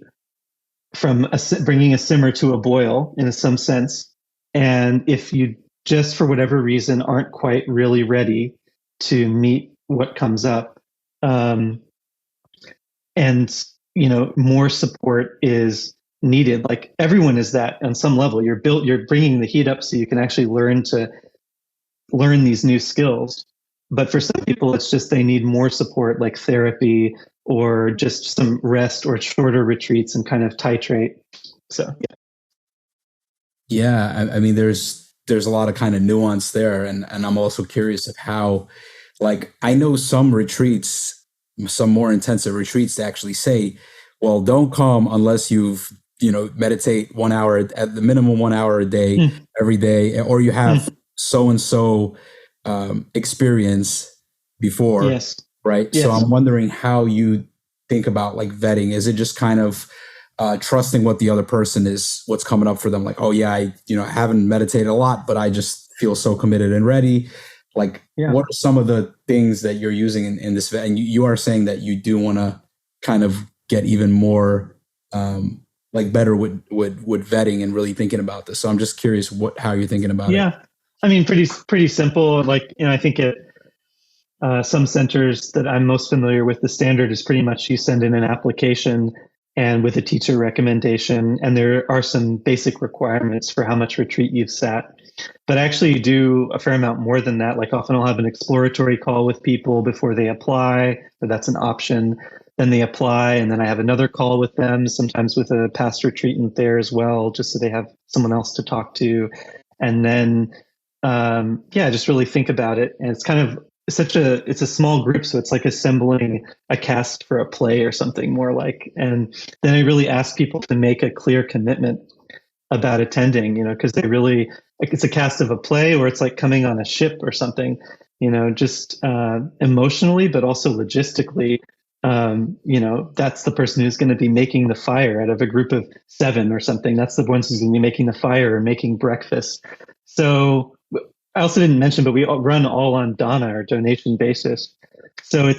from bringing a simmer to a boil in some sense. And if you just for whatever reason aren't quite really ready to meet what comes up, and more support is needed. Like everyone is that on some level. You're bringing the heat up so you can actually learn these new skills. But for some people, it's just they need more support, like therapy or just some rest or shorter retreats and kind of titrate. So, yeah. I mean, there's a lot of kind of nuance there, and I'm also curious of how, like, I know some retreats, some more intensive retreats, to actually say, well, don't come unless you've meditate 1 hour at the minimum, 1 hour a day every day, or you have so and so experience before. Yes. Right. Yes. So I'm wondering how you think about like vetting. Is it just kind of trusting what the other person is, what's coming up for them? Like, oh yeah, I haven't meditated a lot, but I just feel so committed and ready. Like, what are some of the things that you're using in this vet? And you are saying that you do want to kind of get even more like better with vetting and really thinking about this. So I'm just curious how you're thinking about it. Yeah. I mean, pretty simple. Like, I think it, some centers that I'm most familiar with, the standard is pretty much you send in an application and with a teacher recommendation, and there are some basic requirements for how much retreat you've sat. But I actually do a fair amount more than that. Like often I'll have an exploratory call with people before they apply, but that's an option. Then they apply, and then I have another call with them, sometimes with a past retreatant there as well, just so they have someone else to talk to. And then, just really think about it. And it's kind of it's a small group, so it's like assembling a cast for a play or something more like. And then I really ask people to make a clear commitment about attending, because they really, like, it's a cast of a play, or it's like coming on a ship or something, just emotionally, but also logistically. That's the person who's going to be making the fire out of a group of 7 or something. That's the one who's going to be making the fire or making breakfast. So I also didn't mention, but we run all on dana or donation basis. So I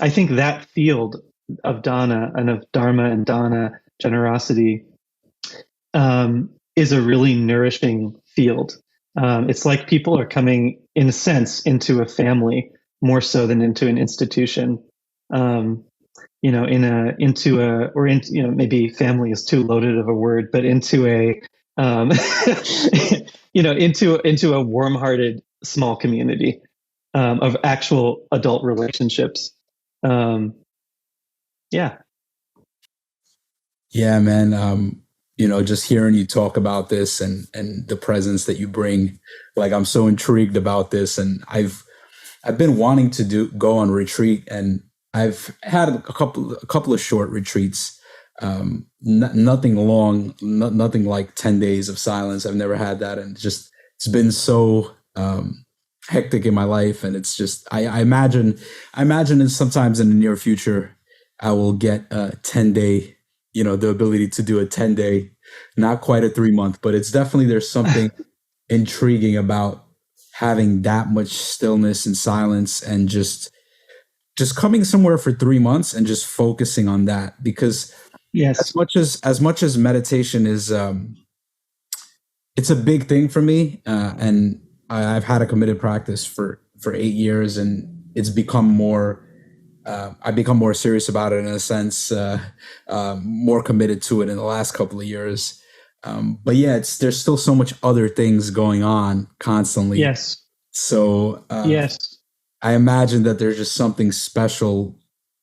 think that field of dana and of dharma and dana, generosity, is a really nourishing field. It's like people are coming, in a sense, into a family more so than into an institution. Maybe family is too loaded of a word, but into a into a warm-hearted small community of actual adult relationships. Yeah, man. Just hearing you talk about this and the presence that you bring, like, I'm so intrigued about this, and I've I've been wanting to go on retreat, and I've had a couple of short retreats. Nothing long, nothing like 10 days of silence. I've never had that, and just it's been so hectic in my life, and it's just I imagine that sometimes in the near future I will get a 10-day, the ability to do a 10-day, not quite a 3-month, but it's definitely, there's something intriguing about having that much stillness and silence, and just coming somewhere for 3 months and just focusing on that. Because Yes. as much as meditation is it's a big thing for me, and I've had a committed practice for 8 years, and it's become more. I've become more serious about it, in a sense, more committed to it in the last couple of years. But yeah, there's still so much other things going on constantly. Yes. So Yes. I imagine that there's just something special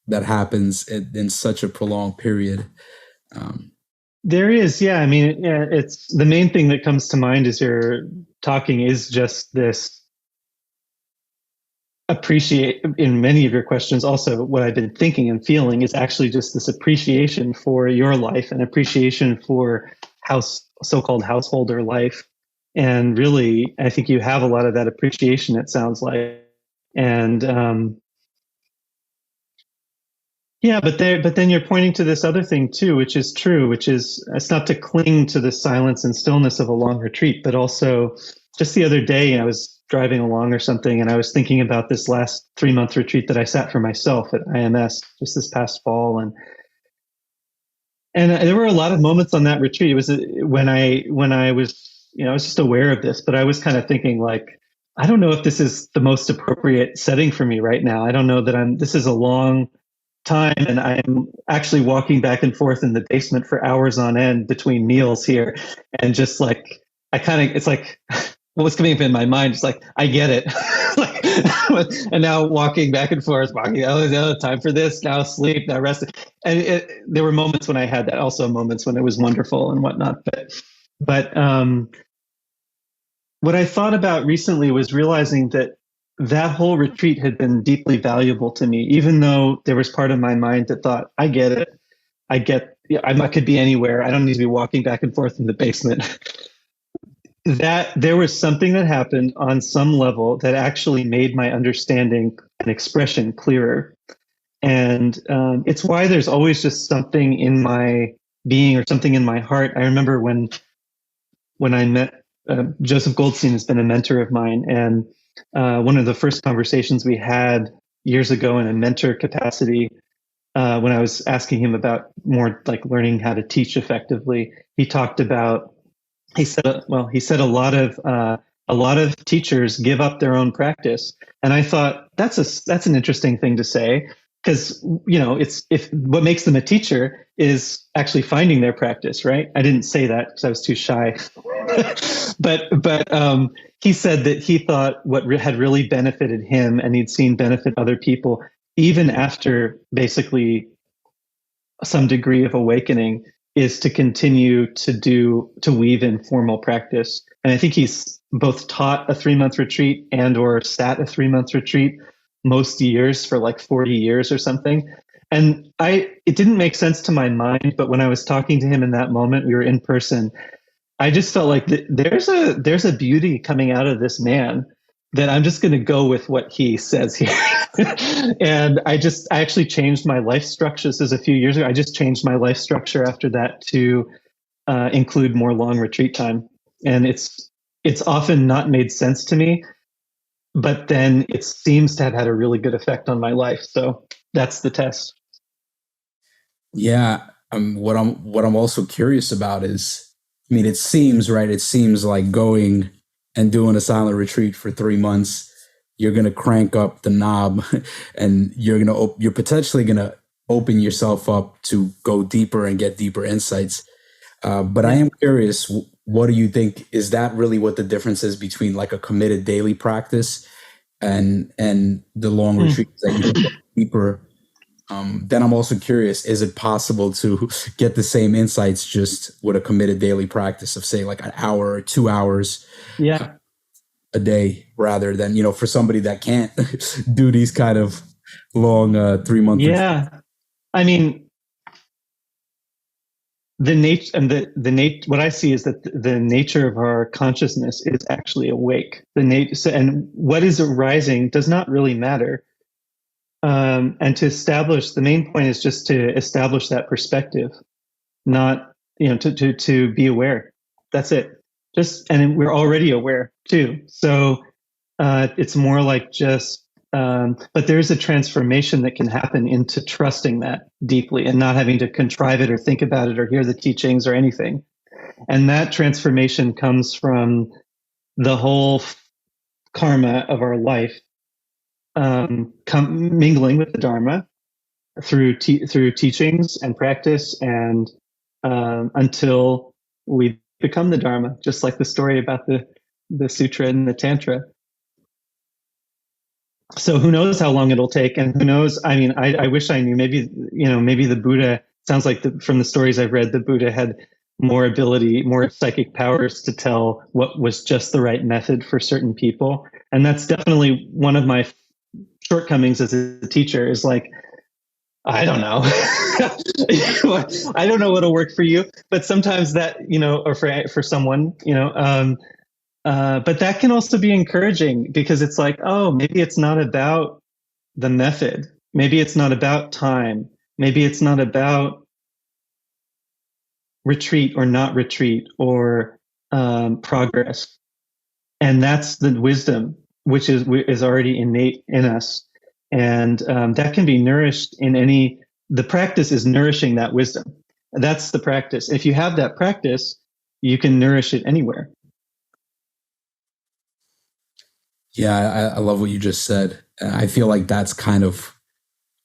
that happens in such a prolonged period. There is, yeah. I mean, yeah, it's the main thing that comes to mind as you're talking is just this appreciate in many of your questions. Also, what I've been thinking and feeling is actually just this appreciation for your life and appreciation for so-called householder life. And really, I think you have a lot of that appreciation, it sounds like. And yeah, but then you're pointing to this other thing too, which is true, which is it's not to cling to the silence and stillness of a long retreat, but also just the other day I was driving along or something, and I was thinking about this last 3-month retreat that I sat for myself at IMS just this past fall, and there were a lot of moments on that retreat. It was when I was, I was just aware of this, but I was kind of thinking like, I don't know if this is the most appropriate setting for me right now. I don't know that this is a long time, and I'm actually walking back and forth in the basement for hours on end between meals here, and just like it's like what was coming up in my mind is like, I get it. Like, and now walking back and forth, time for this, now sleep, now rest. And there were moments when I had that, also moments when it was wonderful and whatnot. But what I thought about recently was realizing that whole retreat had been deeply valuable to me, even though there was part of my mind that thought, I get it. I could be anywhere. I don't need to be walking back and forth in the basement. That there was something that happened on some level that actually made my understanding and expression clearer. And it's why there's always just something in my being or something in my heart. I remember when I met Joseph Goldstein has been a mentor of mine, and one of the first conversations we had years ago in a mentor capacity, when I was asking him about more like learning how to teach effectively, he talked about, he said a lot of teachers give up their own practice, and I thought that's an interesting thing to say, because it's if what makes them a teacher is actually finding their practice, right? I didn't say that because I was too shy, but he said that he thought what had really benefited him, and he'd seen benefit other people, even after basically some degree of awakening, is to continue to weave in formal practice. And I think he's both taught a 3-month retreat and or sat a 3-month retreat most years for like 40 years or something. And it didn't make sense to my mind, but when I was talking to him in that moment, we were in person, I just felt like there's a beauty coming out of this man that I'm just going to go with what he says here. And I actually changed my life structure. This is a few years ago. I just changed my life structure after that to include more long retreat time. And it's often not made sense to me, but then it seems to have had a really good effect on my life. So that's the test. Yeah. What I'm also curious about is, I mean, it seems like going and doing a silent retreat for 3 months, you're going to crank up the knob and you're potentially going to open yourself up to go deeper and get deeper insights. But I am curious, what do you think? Is that really what the difference is between like a committed daily practice and the long retreats that you go deeper? Then I'm also curious, is it possible to get the same insights just with a committed daily practice of, say, like an hour or 2 hours? Yeah. a day rather than, for somebody that can't do these kind of long 3 month retreats? Yeah. I mean, the nature and the what I see is that the nature of our consciousness is actually awake. And what is arising does not really matter. And to establish, the main point is just to establish that perspective, not, to be aware. That's it. And we're already aware too. So it's more like just, but there's a transformation that can happen into trusting that deeply and not having to contrive it or think about it or hear the teachings or anything. And that transformation comes from the whole karma of our life, mingling with the Dharma through teachings and practice, and until we become the Dharma, just like the story about the Sutra and the Tantra. So who knows how long it'll take, and who knows? I mean, I wish I knew. Maybe the Buddha. Sounds like from the stories I've read, the Buddha had more ability, more psychic powers to tell what was just the right method for certain people, and that's definitely one of my shortcomings as a teacher. Is like, I don't know. I don't know what'll work for you, but sometimes that, or for someone, but that can also be encouraging, because it's like, oh, maybe it's not about the method. Maybe it's not about time. Maybe it's not about retreat or not retreat or progress. And that's the wisdom, which is already innate in us. And that can be nourished the practice is nourishing that wisdom. That's the practice. If you have that practice, you can nourish it anywhere. Yeah, I love what you just said. I feel like that's kind of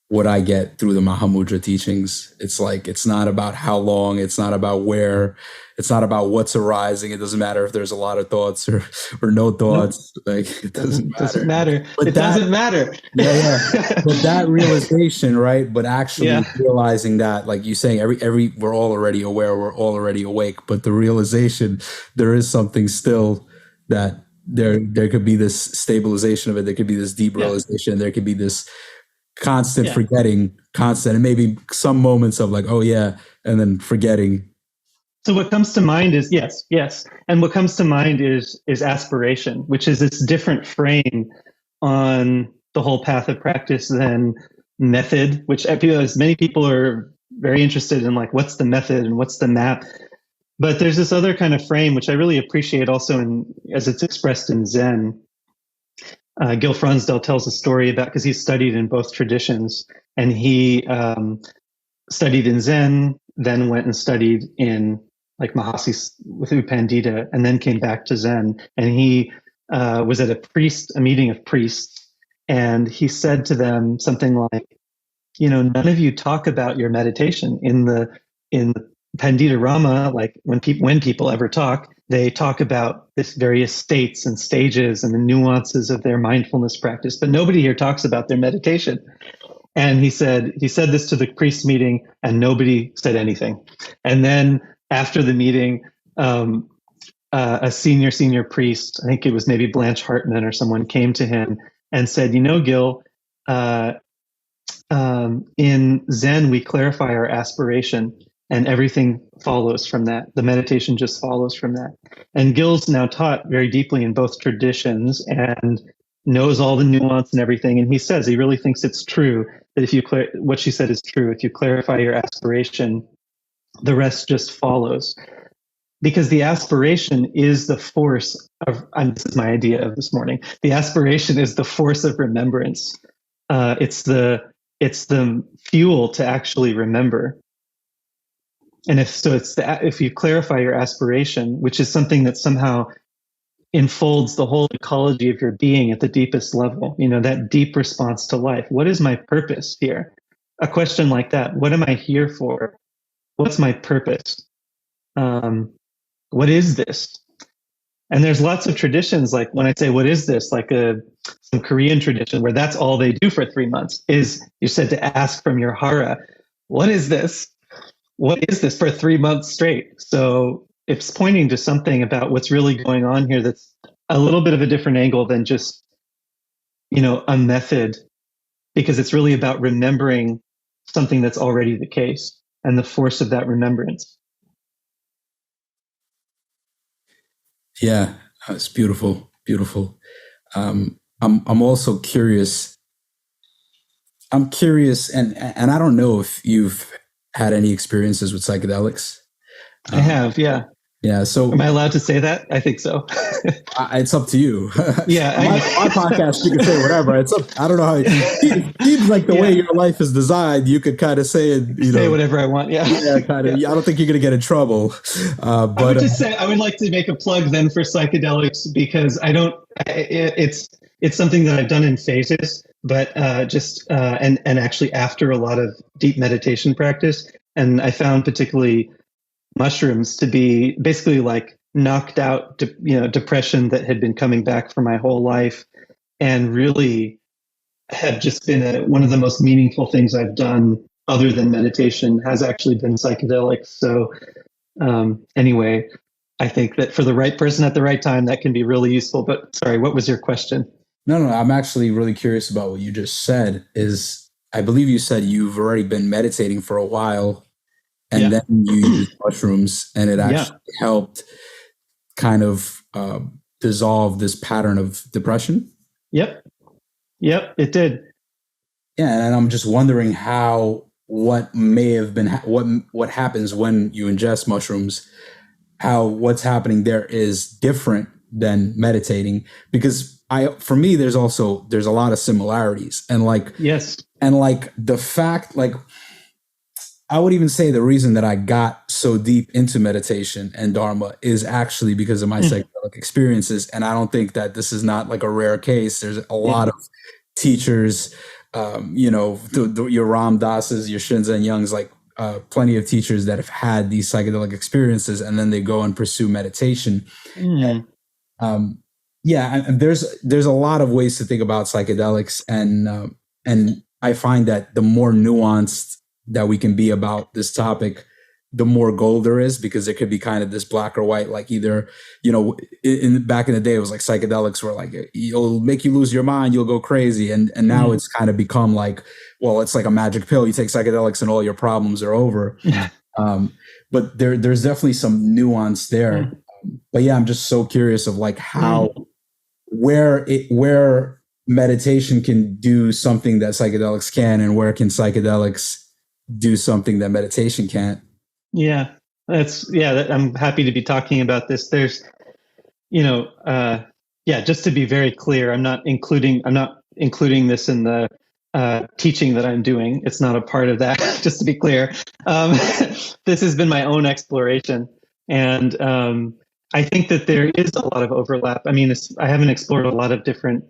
what I get through the Mahamudra teachings. It's like, it's not about how long, it's not about where, it's not about what's arising. It doesn't matter if there's a lot of thoughts or no thoughts. Nope. Like, it doesn't matter. But doesn't matter. Yeah. But that realization, right? But actually realizing that, like you saying, we're all already aware, we're all already awake. But the realization, there is something still that there could be this stabilization of it. There could be this deep realization. There could be this constant forgetting, and maybe some moments of like, oh yeah, and then forgetting. So what comes to mind is yes. And what comes to mind is aspiration, which is this different frame on the whole path of practice than method, which as many people are very interested in, like, what's the method and what's the map. But there's this other kind of frame, which I really appreciate also as it's expressed in Zen. Gil Fronsdal tells a story about, because he studied in both traditions, and he studied in Zen, then went and studied in like Mahasi with U Pandita, and then came back to Zen. And he was at a meeting of priests, and he said to them something like, none of you talk about your meditation in the Pandita Rama. Like when people ever talk, they talk about this various states and stages and the nuances of their mindfulness practice, but nobody here talks about their meditation. And he said this to the priest meeting, and nobody said anything. And then after the meeting, a senior priest, I think it was maybe Blanche Hartman or someone, came to him and said, Gil, in Zen, we clarify our aspiration, and everything follows from that. The meditation just follows from that. And Gil's now taught very deeply in both traditions and knows all the nuance and everything. And he says he really thinks it's true that if you what she said is true. If you clarify your aspiration, the rest just follows. Because the aspiration is the force of, and this is my idea of this morning, the aspiration is the force of remembrance. It's the fuel to actually remember. And if you clarify your aspiration, which is something that somehow enfolds the whole ecology of your being at the deepest level, that deep response to life. What is my purpose here? A question like that. What am I here for? What's my purpose? What is this? And there's lots of traditions, like when I say, what is this? Like some Korean tradition where that's all they do for 3 months is you're said to ask from your hara, what is this? What is this for 3 months straight? So it's pointing to something about what's really going on here that's a little bit of a different angle than just, a method, because it's really about remembering something that's already the case and the force of that remembrance. Yeah, it's beautiful, beautiful. I'm also curious. I'm curious, and I don't know if you've had any experiences with psychedelics. I have, yeah. Yeah, Am so I allowed to say that? I think so. it's up to you. Yeah. my podcast, you can say whatever. It's up. I don't know how. It seems like the way Yeah. your life is designed, you could kind of say it. Say whatever I want. Yeah. Yeah, kind of. Yeah. I don't think you're gonna get in trouble. I But would just say I would like to make a plug then for psychedelics, because it's something that I've done in phases, but and actually after a lot of deep meditation practice, and I found particularly mushrooms to be basically like knocked out, depression that had been coming back for my whole life, and really have just been one of the most meaningful things I've done other than meditation has actually been psychedelics. So anyway, I think that for the right person at the right time, that can be really useful. But sorry, what was your question? no, I'm actually really curious about what you just said. Is I believe you said you've already been meditating for a while, and Yeah. then you used mushrooms, and it Yeah. actually helped kind of dissolve this pattern of depression. Yep. It did. Yeah, and I'm just wondering what may have been what happens when you ingest mushrooms, how what's happening there is different than meditating, because for me there's a lot of similarities, and Yes. the fact, I would even say the reason that I got so deep into meditation and Dharma is actually because of my psychedelic experiences. And I don't think that this is not like a rare case. There's a lot of teachers, your Ram Dasses, your Shinzen Youngs, plenty of teachers that have had these psychedelic experiences, and then they go and pursue meditation. And, and there's a lot of ways to think about psychedelics, and I find that the more nuanced that we can be about this topic, the more gold there is, because it could be kind of this black or white, like either, in back in the day, it was like psychedelics were like, it'll make you lose your mind, you'll go crazy. And now it's kind of become like, well, it's like a magic pill. You take psychedelics and all your problems are over. But there's definitely some nuance there. But yeah, I'm just so curious of like where meditation can do something that psychedelics can, and where can psychedelics do something that meditation can't. Yeah, I'm happy to be talking about this. There's, just to be very clear, I'm not including this in the teaching that I'm doing. It's not a part of that. Just to be clear, this has been my own exploration, and I think that there is a lot of overlap. I mean, I haven't explored a lot of different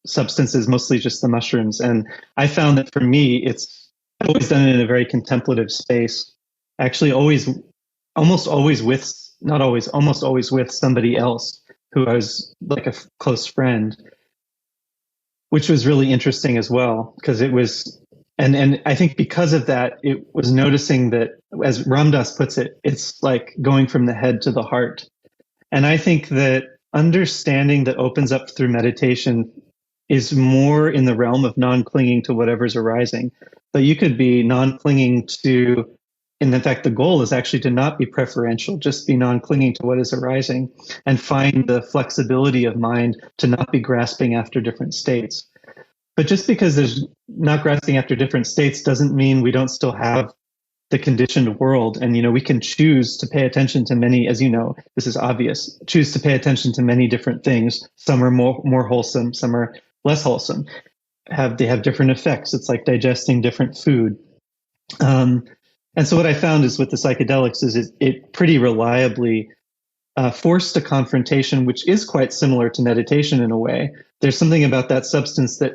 substances, mostly just the mushrooms, and I found that for me, I've always done it in a very contemplative space. Actually, almost always with somebody else who I was like a close friend, which was really interesting as well, because it was, and I think because of that, it was noticing that, as Ram Dass puts it, it's like going from the head to the heart. And I think that understanding that opens up through meditation is more in the realm of non-clinging to whatever's arising. But you could be non-clinging to, and in fact, the goal is actually to not be preferential, just be non-clinging to what is arising, and find the flexibility of mind to not be grasping after different states. But just because there's not grasping after different states doesn't mean we don't still have the conditioned world. And, we can choose to pay attention to many, as you know, this is obvious, choose to pay attention to many different things. Some are more wholesome, some are less wholesome. They have different effects. It's like digesting different food. And so what I found is with the psychedelics is it pretty reliably forced a confrontation, which is quite similar to meditation in a way. There's something about that substance that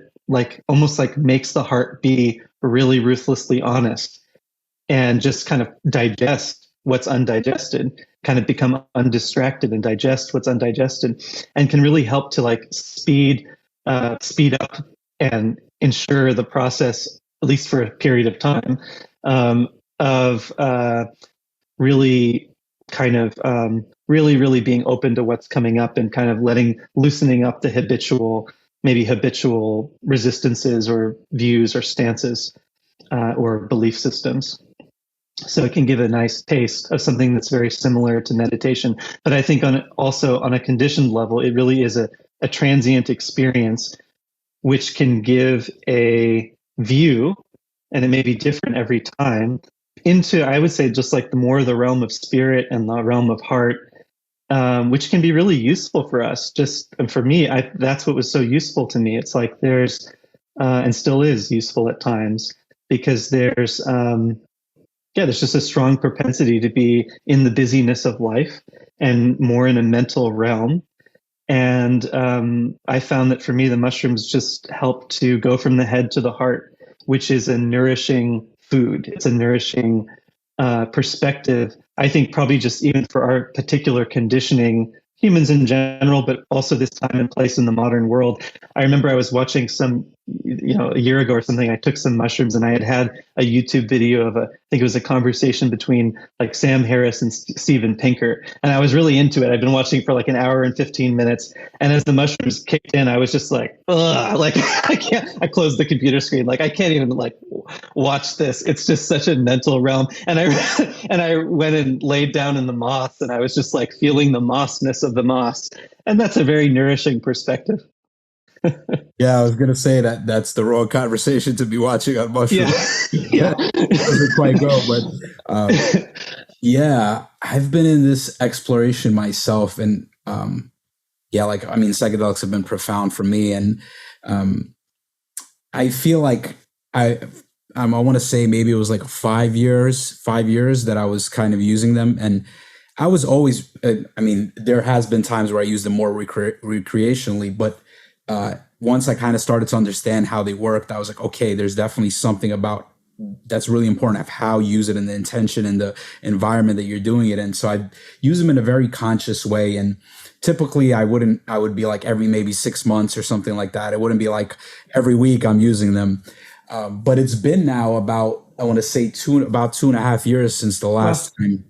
almost makes the heart be really ruthlessly honest, and just kind of digest what's undigested, kind of become undistracted and digest what's undigested, and can really help to speed up and ensure the process, at least for a period of time, of really kind of really, really being open to what's coming up and kind of loosening up the maybe habitual resistances or views or stances or belief systems. So it can give a nice taste of something that's very similar to meditation. But I think also on a conditioned level, it really is a transient experience, which can give a view, and it may be different every time, into, I would say, just like the realm of spirit and the realm of heart, which can be really useful for us. And for me, that's what was so useful to me. It's like there's, and still is useful at times, because there's just a strong propensity to be in the busyness of life and more in a mental realm. And I found that for me, the mushrooms just help to go from the head to the heart, which is a nourishing food. It's a nourishing perspective. I think probably just even for our particular conditioning, humans in general, but also this time and place in the modern world. I remember I was watching a year ago or something, I took some mushrooms and I had a YouTube video of I think it was a conversation between like Sam Harris and Steven Pinker. And I was really into it. I'd been watching for like an hour and 15 minutes. And as the mushrooms kicked in, I was just like, ugh, like I closed the computer screen. Like I can't even like watch this. It's just such a mental realm. And I went and laid down in the moss and I was just like feeling the mossness of the moss. And that's a very nourishing perspective. Yeah, I was gonna say that's the wrong conversation to be watching on mushrooms. Yeah. Doesn't quite go, but yeah, I've been in this exploration myself, and psychedelics have been profound for me, and I feel like I want to say maybe it was like 5 years that I was kind of using them, and I was always, there has been times where I use them more recreationally, but once I kind of started to understand how they worked, I was like, okay, there's definitely something about that's really important of how you use it and the intention and the environment that you're doing it in. So I use them in a very conscious way. And typically I would be like every maybe 6 months or something like that. It wouldn't be like every week I'm using them. But it's been now about, I want to say about 2.5 years since the last time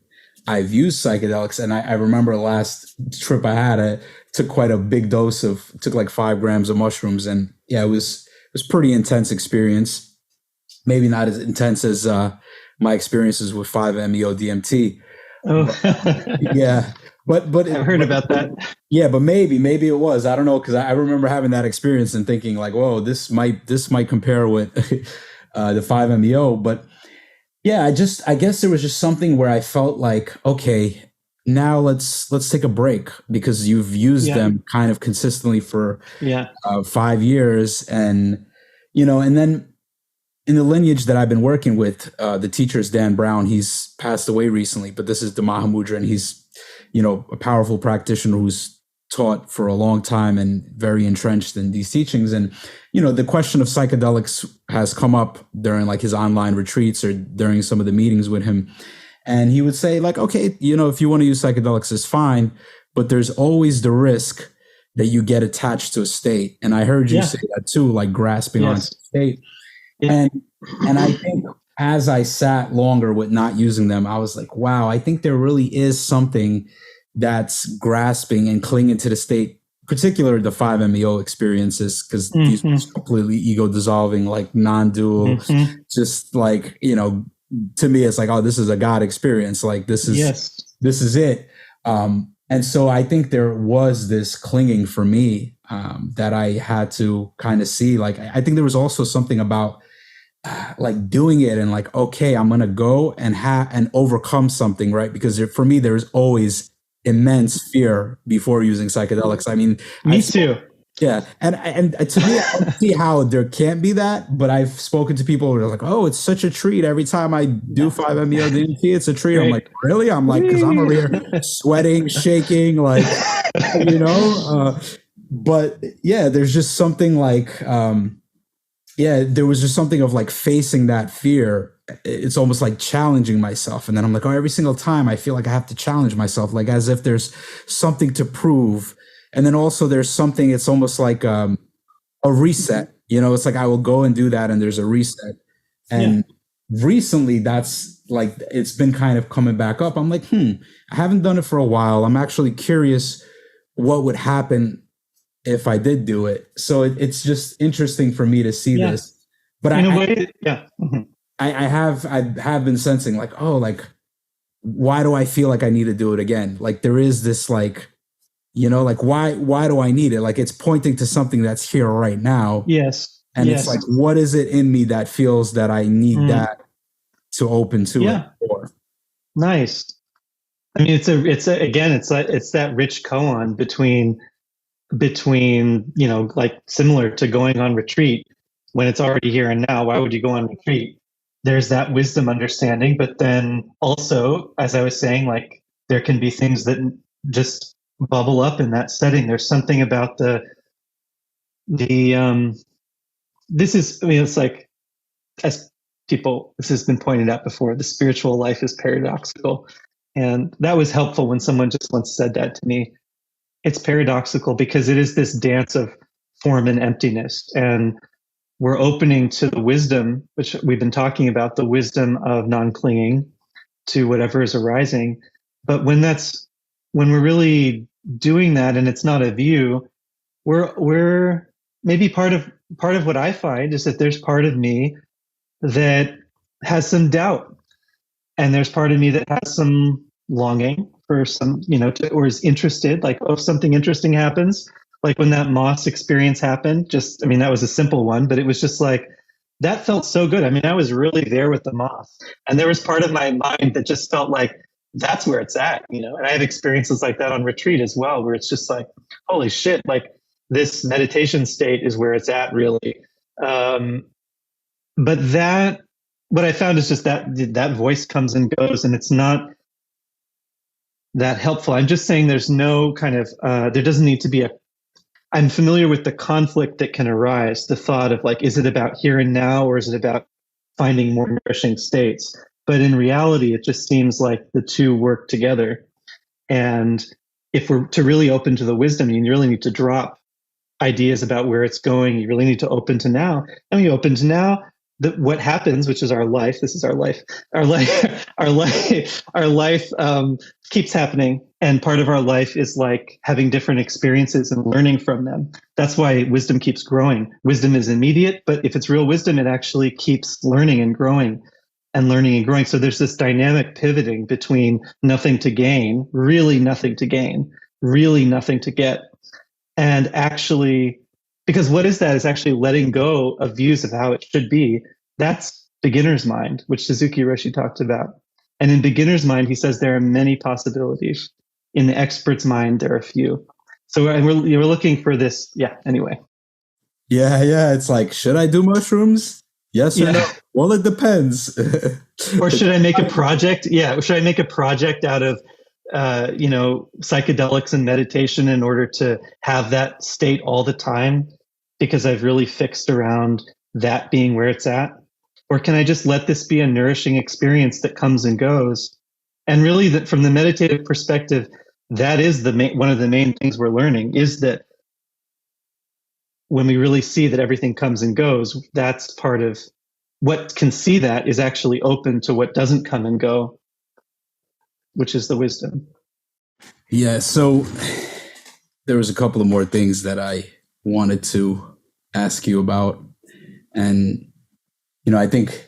I've used psychedelics. And I remember the last trip I had, I took quite a big dose took like 5 grams of mushrooms. And yeah, it was pretty intense experience. Maybe not as intense as my experiences with 5-MeO DMT. Oh, yeah. But I've heard about that. Yeah, but maybe it was. I don't know, because I remember having that experience and thinking like, whoa, this might compare with the 5-MeO. But yeah, I guess there was just something where I felt like, okay, now let's take a break, because you've used them kind of consistently for 5 years, and and then in the lineage that I've been working with, the teacher is Dan Brown. He's passed away recently, but this is the Mahamudra, and he's a powerful practitioner who's taught for a long time and very entrenched in these teachings. And the question of psychedelics has come up during like his online retreats or during some of the meetings with him. And he would say like, okay, if you want to use psychedelics, it's fine, but there's always the risk that you get attached to a state. And I heard you say that too, like grasping onto a state. Yeah. And I think as I sat longer with not using them, I was like, wow, I think there really is something that's grasping and clinging to the state, particularly the 5-MeO experiences, because these are completely ego dissolving, like non-dual, just like, to me, it's like, oh, this is a God experience. Like this is it. And so I think there was this clinging for me that I had to kind of see. Like, I think there was also something about like doing it and like, okay, I'm going to go and overcome something, right? Because for me, there's always immense fear before using psychedelics. I mean, me too. Yeah. And to me, I don't see how there can't be that, but I've spoken to people who are like, oh, it's such a treat. Every time I do 5-MeO DMT, it's a treat. Right. I'm like, really? I'm like, because I'm over here sweating, shaking, like, but yeah, there's just something like, there was just something of like facing that fear. It's almost like challenging myself. And then I'm like, oh, every single time I feel like I have to challenge myself, like as if there's something to prove. And then also there's something, it's almost like a reset, it's like I will go and do that and there's a reset. And recently that's like, it's been kind of coming back up. I'm like, I haven't done it for a while. I'm actually curious what would happen if I did do it. So it's just interesting for me to see Yeah. this. But In a way, yeah. I have been sensing like, oh, like, why do I feel like I need to do it again? Like there is this like, like why do I need it? Like it's pointing to something that's here right now. Yes. And it's like, what is it in me that feels that I need that to open to it for? Nice. I mean, it's that rich koan between, like similar to going on retreat when it's already here and now. Why would you go on retreat? There's that wisdom understanding, but then also, as I was saying, like there can be things that just bubble up in that setting. There's something about this is, I mean, it's like, as this has been pointed out before, the spiritual life is paradoxical. And that was helpful when someone just once said that to me. It's paradoxical because it is this dance of form and emptiness. And we're opening to the wisdom, which we've been talking about, the wisdom of non-clinging to whatever is arising. But when we're really doing that and it's not a view, we're maybe part of what I find is that there's part of me that has some doubt, and there's part of me that has some longing for some, or is interested, like, oh, if something interesting happens, like when that moss experience happened, that was a simple one, but it was just like, that felt so good. I mean, I was really there with the moss, and there was part of my mind that just felt like that's where it's at, and I have experiences like that on retreat as well, where it's just like, holy shit, like this meditation state is where it's at, really. But what I found is just that voice comes and goes, and it's not that helpful. I'm just saying there's no kind of, there doesn't need to be I'm familiar with the conflict that can arise, the thought of like, is it about here and now, or is it about finding more nourishing states? But in reality, it just seems like the two work together. And if we're to really open to the wisdom, you really need to drop ideas about where it's going. You really need to open to now. And we open to now, what happens, which is our life. This is our life. Our life. Our life keeps happening, and part of our life is like having different experiences and learning from them. That's why wisdom keeps growing. Wisdom is immediate, but if it's real wisdom, it actually keeps learning and growing, and learning and growing. So there's this dynamic pivoting between nothing to gain, really nothing to gain, really nothing to get, and actually. Because what is that? Is actually letting go of views of how it should be. That's beginner's mind, which Suzuki Roshi talked about. And in beginner's mind, he says there are many possibilities. In the expert's mind, there are few. So we're looking for this. Yeah, anyway. Yeah. It's like, should I do mushrooms? Yes or no? Well, it depends. Or should I make a project? Yeah. Should I make a project out of psychedelics and meditation in order to have that state all the time, because I've really fixed around that being where it's at? Or can I just let this be a nourishing experience that comes and goes? And really, that from the meditative perspective, that is one of the main things we're learning, is that when we really see that everything comes and goes, that's part of what can see that is actually open to what doesn't come and go, which is the wisdom. Yeah, so there was a couple of more things that I wanted to ask you about. And, I think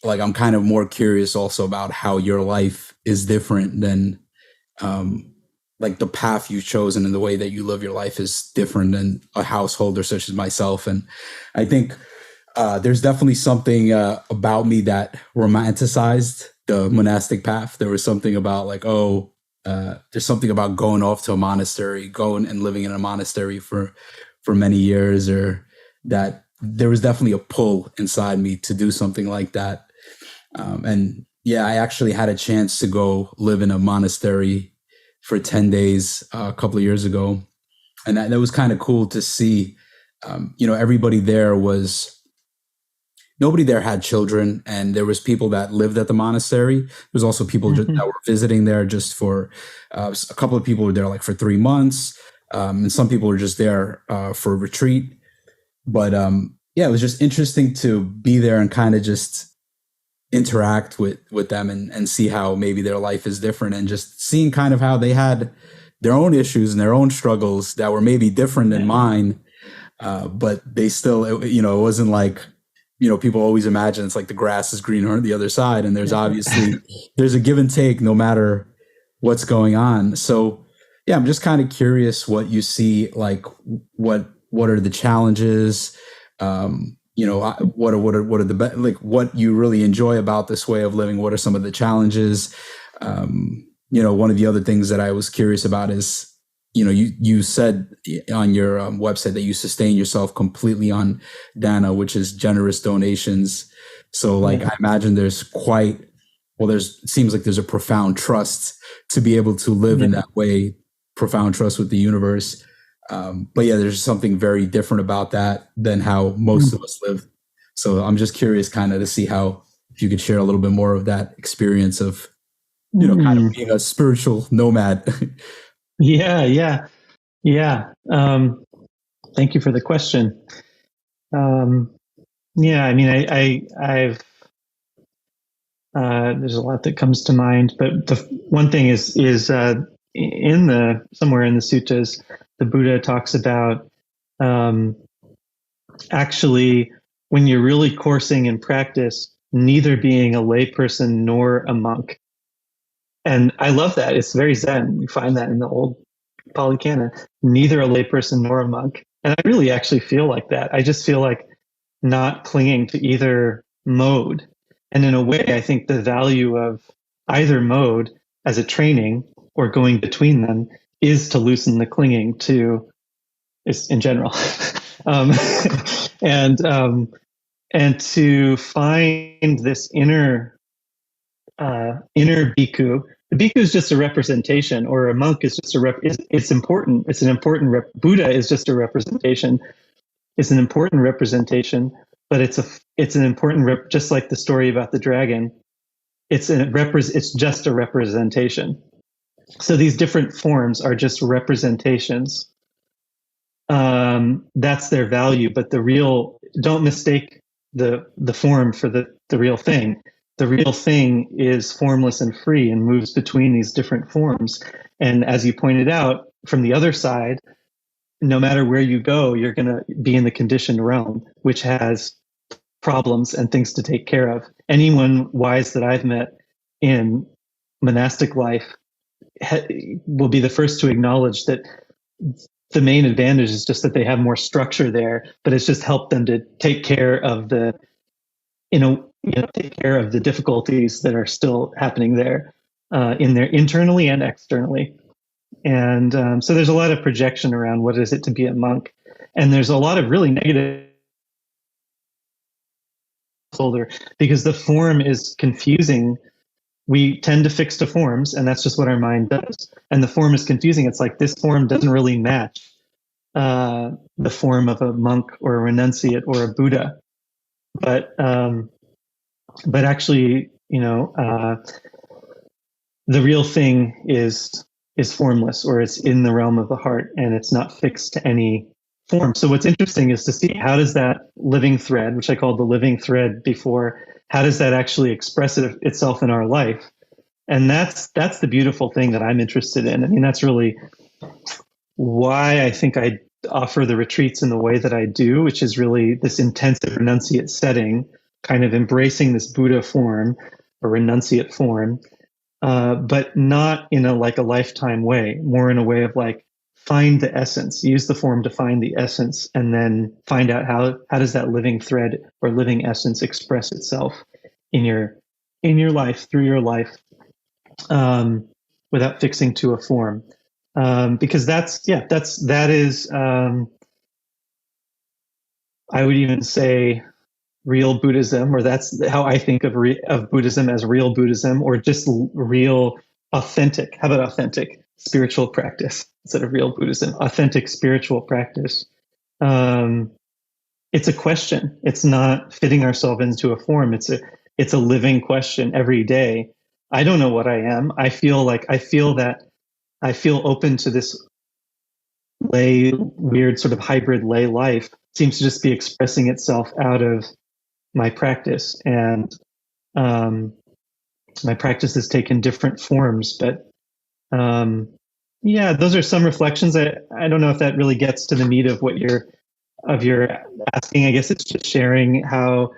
like I'm kind of more curious also about how your life is different than like the path you've chosen, and the way that you live your life is different than a householder such as myself. And I think there's definitely something about me that romanticized the monastic path. There was something about like, there's something about going off to a monastery, going and living in a monastery for many years, or that there was definitely a pull inside me to do something like that. And yeah, I actually had a chance to go live in a monastery for 10 days a couple of years ago. And that was kind of cool to see. Nobody there had children, and there was people that lived at the monastery. There was also people that were visiting there just for a couple of people were there like for 3 months. And some people were just there for a retreat. But it was just interesting to be there and kind of just interact with them and see how maybe their life is different, and just seeing kind of how they had their own issues and their own struggles that were maybe different than mine. But they still, it wasn't like, people always imagine it's like the grass is greener on the other side. And there's obviously, there's a give and take no matter what's going on. So yeah, I'm just kind of curious what you see, like what are the challenges? What are the like what you really enjoy about this way of living? What are some of the challenges? One of the other things that I was curious about is, you said on your website that you sustain yourself completely on dana, which is generous donations. So like, I imagine it seems like there's a profound trust to be able to live in that way, profound trust with the universe. But yeah, there's something very different about that than how most of us live. So I'm just curious kind of to see if you could share a little bit more of that experience of, kind of being a spiritual nomad. Yeah. Thank you for the question. I mean, I've there's a lot that comes to mind, but the one thing is somewhere in the suttas, the Buddha talks about actually, when you're really coursing in practice, neither being a layperson nor a monk. And I love that. It's very Zen. You find that in the old Pali Canon, neither a layperson nor a monk. And I really actually feel like that. I just feel like not clinging to either mode. And in a way, I think the value of either mode as a training or going between them is to loosen the clinging to, is in general, and to find this inner bhikkhu. The bhikkhu is just a representation, or a monk is just it's important. It's an important Buddha is just a representation. It's an important representation, but it's an important just like the story about the dragon. It's just a representation. So these different forms are just representations. That's their value, but don't mistake the form for the real thing. The real thing is formless and free and moves between these different forms. And as you pointed out, from the other side, no matter where you go, you're going to be in the conditioned realm, which has problems and things to take care of. Anyone wise that I've met in monastic life will be the first to acknowledge that the main advantage is just that they have more structure there, but it's just helped them to take care of take care of the difficulties that are still happening there, in there internally and externally. And so there's a lot of projection around what is it to be a monk, and there's a lot of really negative because the form is confusing. We tend to fix to forms, and that's just what our mind does. And the form is confusing. It's like this form doesn't really match the form of a monk or a renunciate or a Buddha. But actually, the real thing is formless, or it's in the realm of the heart, and it's not fixed to any form. So what's interesting is to see how does that living thread, which I called the living thread before, how does that actually express itself in our life? And that's the beautiful thing that I'm interested in. I mean, that's really why I think I offer the retreats in the way that I do, which is really this intensive renunciate setting, kind of embracing this Buddha form or renunciate form, but not in a lifetime way, more in a way of like, find the essence, use the form to find the essence, and then find out how does that living thread or living essence express itself in your life, through your life, without fixing to a form. Because that is I would even say real Buddhism, or that's how I think of Buddhism, as real Buddhism, or just real authentic. How about authentic spiritual practice instead of real Buddhism? Authentic spiritual practice. It's a question. It's not fitting ourselves into a form. It's a living question every day. I don't know what I am. I feel open to this weird sort of hybrid lay life. Seems to just be expressing itself out of my practice. And My practice has taken different forms, but yeah, those are some reflections. I don't know if that really gets to the meat of what you're asking. I guess it's just sharing how,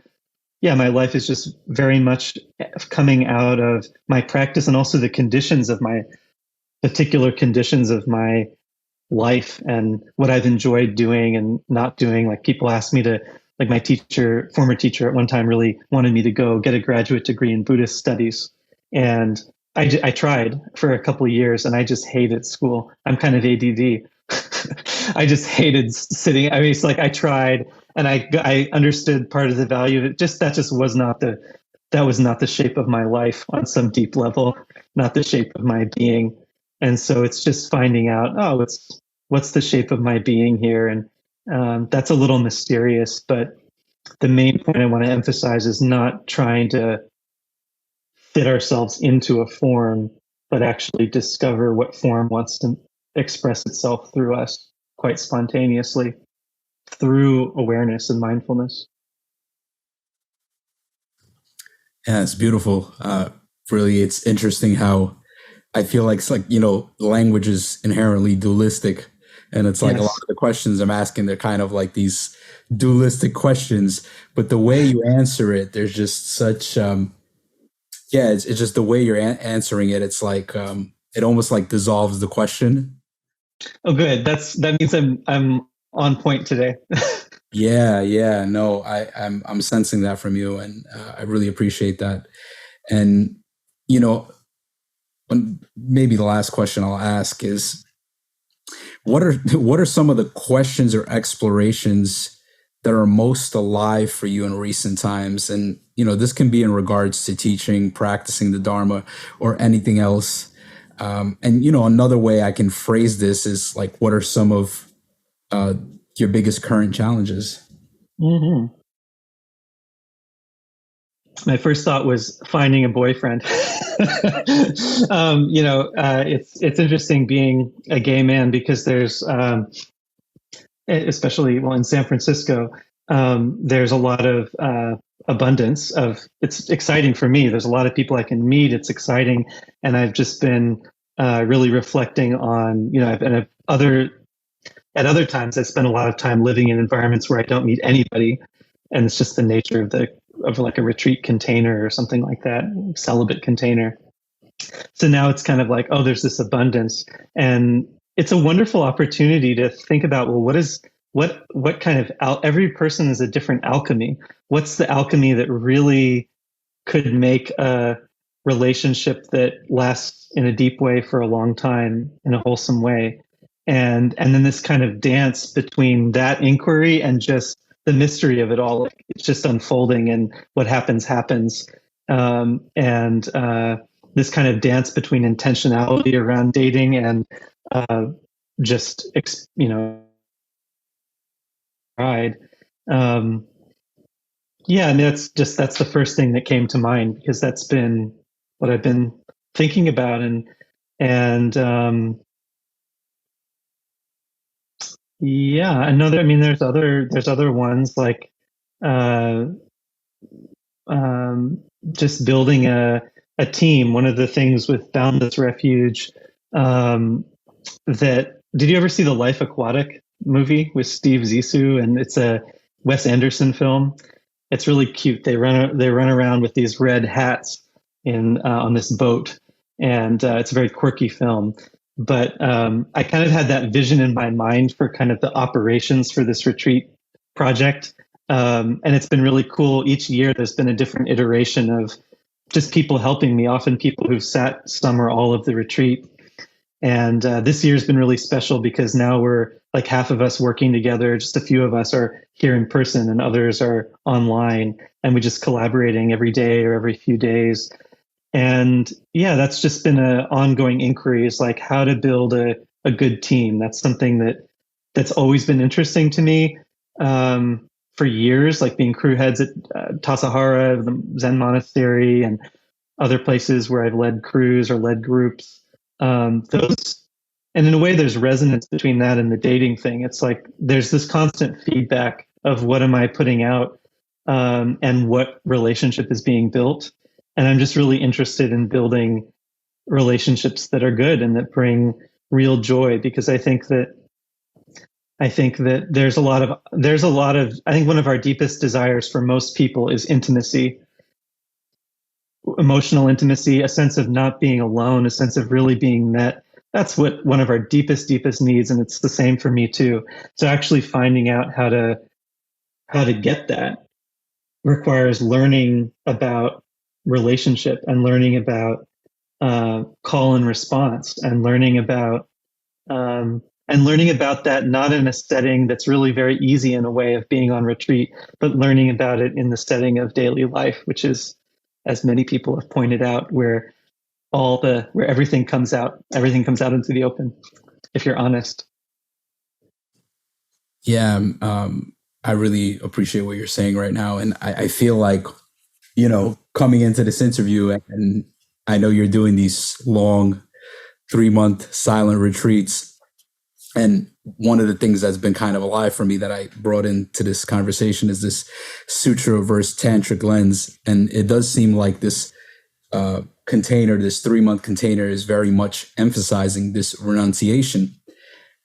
yeah, my life is just very much coming out of my practice and also the conditions of my particular conditions of my life and what I've enjoyed doing and not doing. Like people ask me to, like my teacher, former teacher at one time really wanted me to go get a graduate degree in Buddhist studies. And I tried for a couple of years and I just hated school. I'm kind of ADD. I just hated sitting. I mean, it's like I tried and I understood part of the value of it. That just was not that was not the shape of my life on some deep level, not the shape of my being. And so it's just finding out, oh, what's the shape of my being here? And that's a little mysterious, but the main point I want to emphasize is not trying to fit ourselves into a form, but actually discover what form wants to express itself through us quite spontaneously through awareness and mindfulness. Yeah, it's beautiful. Really, it's interesting how I feel like it's like, language is inherently dualistic. And it's like a lot Yes. of the questions I'm asking, they're kind of like these dualistic questions. But the way you answer it, there's just such, it's just the way you're answering it. It's like, it almost like dissolves the question. Oh, good. That means I'm on point today. Yeah. No, I'm sensing that from you, and I really appreciate that. And you know, maybe the last question I'll ask is, what are some of the questions or explorations that are most alive for you in recent times? And this can be in regards to teaching, practicing the Dharma, or anything else. And another way I can phrase this is like, what are some of your biggest current challenges? Mm-hmm. My first thought was finding a boyfriend. It's interesting being a gay man because there's, especially in San Francisco, there's a lot of abundance of. It's exciting for me. There's a lot of people I can meet. It's exciting, and I've just been really reflecting on, at other times I spend a lot of time living in environments where I don't meet anybody, and it's just the nature of like a retreat container or something like that, celibate container. So now it's kind of like, oh, there's this abundance, and it's a wonderful opportunity to think about, well, what kind of every person is a different alchemy. What's the alchemy that really could make a relationship that lasts in a deep way for a long time in a wholesome way? And then this kind of dance between that inquiry and just the mystery of it all. Like, it's just unfolding, and what happens. And this kind of dance between intentionality around dating and just pride. Yeah, and that's the first thing that came to mind, because that's been what I've been thinking about, and yeah, another. I mean, there's other ones like uh, just building a team. One of the things with Boundless Refuge, that did you ever see the Life Aquatic movie with Steve Zissou? And it's a Wes Anderson film. It's really cute. They run around with these red hats in on this boat, and it's a very quirky film. But I kind of had that vision in my mind for kind of the operations for this retreat project, and it's been really cool. Each year, there's been a different iteration of just people helping me. Often people who've sat some or all of the retreat. And this year's been really special because now we're like half of us working together. Just a few of us are here in person and others are online. And we're just collaborating every day or every few days. And yeah, that's just been an ongoing inquiry, is like how to build a good team. That's something that's always been interesting to me for years, like being crew heads at Tassajara, the Zen monastery, and other places where I've led crews or led groups. Those, and in a way, there's resonance between that and the dating thing. It's like there's this constant feedback of what am I putting out, and what relationship is being built. And I'm just really interested in building relationships that are good and that bring real joy, because I think that I think one of our deepest desires for most people is intimacy, emotional intimacy, a sense of not being alone, a sense of really being met. That's what one of our deepest needs, and it's the same for me too. So actually finding out how to get that requires learning about relationship and learning about call and response, and learning about that not in a setting that's really very easy in a way of being on retreat, but learning about it in the setting of daily life, which is, as many people have pointed out, where everything comes out into the open, if you're honest. Yeah, I really appreciate what you're saying right now. And I feel like, coming into this interview, and I know you're doing these long 3-month silent retreats. And one of the things that's been kind of alive for me that I brought into this conversation is this Sutra versus Tantric lens. And it does seem like this container, this 3-month container, is very much emphasizing this renunciation.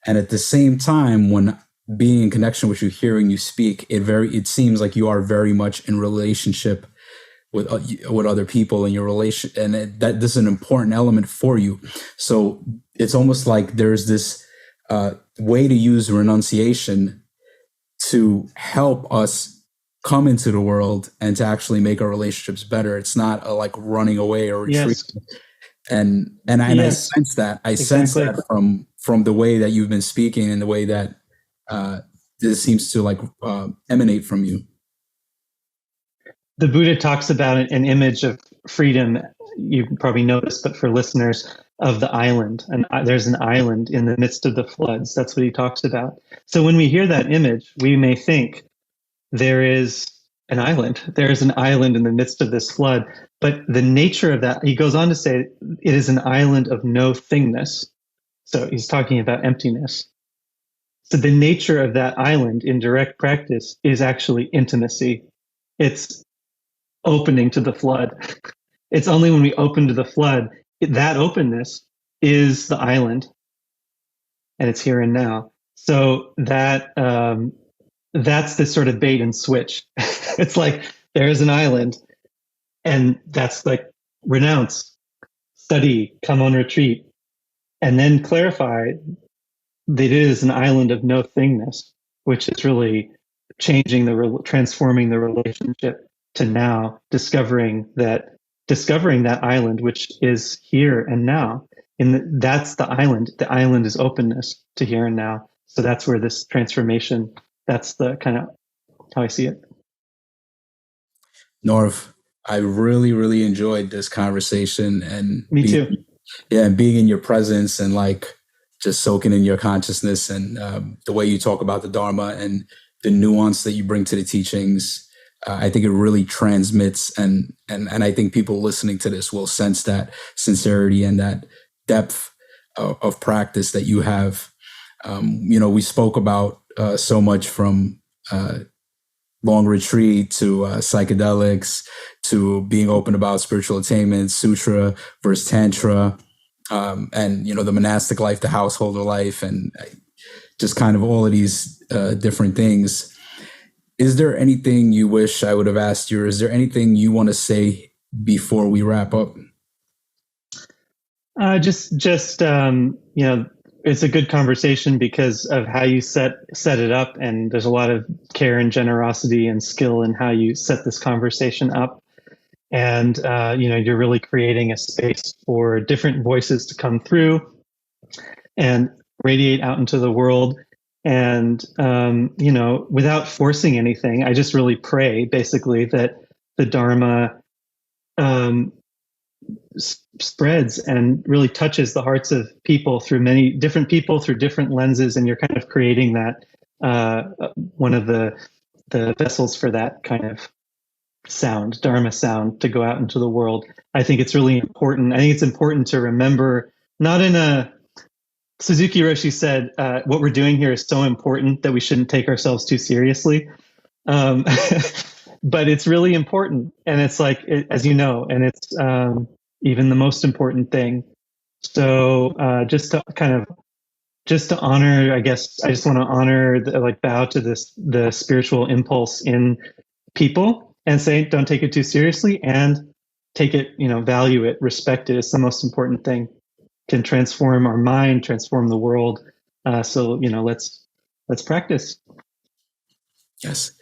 And at the same time, when being in connection with you, hearing you speak, it seems like you are very much in relationship with other people in your relation, and that this is an important element for you. So it's almost like there's this way to use renunciation to help us come into the world and to actually make our relationships better. It's not like running away or retreat. Yes. And I sense that. Sense that from the way that you've been speaking and the way that this seems to emanate from you. The Buddha talks about an image of freedom. You probably know this, but for listeners, of the island. And there's an island in the midst of the floods. That's what he talks about. So when we hear that image, we may think there is an island. There is an island in the midst of this flood. But the nature of that, he goes on to say, it is an island of no thingness. So he's talking about emptiness. So the nature of that island in direct practice is actually intimacy. It's opening to the flood. It's only when we open to the flood, that openness is the island, and it's here and now. So that's the sort of bait and switch. It's like there is an island, and that's like renounce, study, come on retreat, and then clarify that it is an island of no thingness, which is really transforming the relationship to now, discovering that island, which is here and now. That's the island. The island is openness to here and now. So that's where this transformation, that's the kind of how I see it. Norv, I really, really enjoyed this conversation, and me too. Yeah, and being in your presence and just soaking in your consciousness, and the way you talk about the Dharma and the nuance that you bring to the teachings. I think it really transmits, and I think people listening to this will sense that sincerity and that depth of practice that you have. We spoke about so much, from long retreat to psychedelics to being open about spiritual attainments, Sutra versus Tantra, and the monastic life, the householder life, and just kind of all of these different things. Is there anything you wish I would have asked you, or is there anything you want to say before we wrap up? It's a good conversation because of how you set it up, and there's a lot of care and generosity and skill in how you set this conversation up. And you're really creating a space for different voices to come through and radiate out into the world. And, without forcing anything, I just really pray basically that the Dharma spreads and really touches the hearts of people through many different people, through different lenses. And you're kind of creating that, one of the vessels for that kind of sound, Dharma sound, to go out into the world. I think it's really important. I think it's important to remember, not in a, Suzuki Roshi said, what we're doing here is so important that we shouldn't take ourselves too seriously. but it's really important. And it's like, as you know, and it's even the most important thing. So just to honor, I guess I just want to honor, bow to the spiritual impulse in people and say, don't take it too seriously, and take it, value it, respect it. It's the most important thing. Can transform our mind, transform the world. So, let's practice. Yes.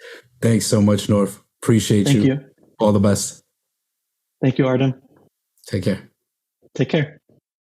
Thanks so much, North. Appreciate Thank you. All the best. Thank you, Artem. Take care. Take care.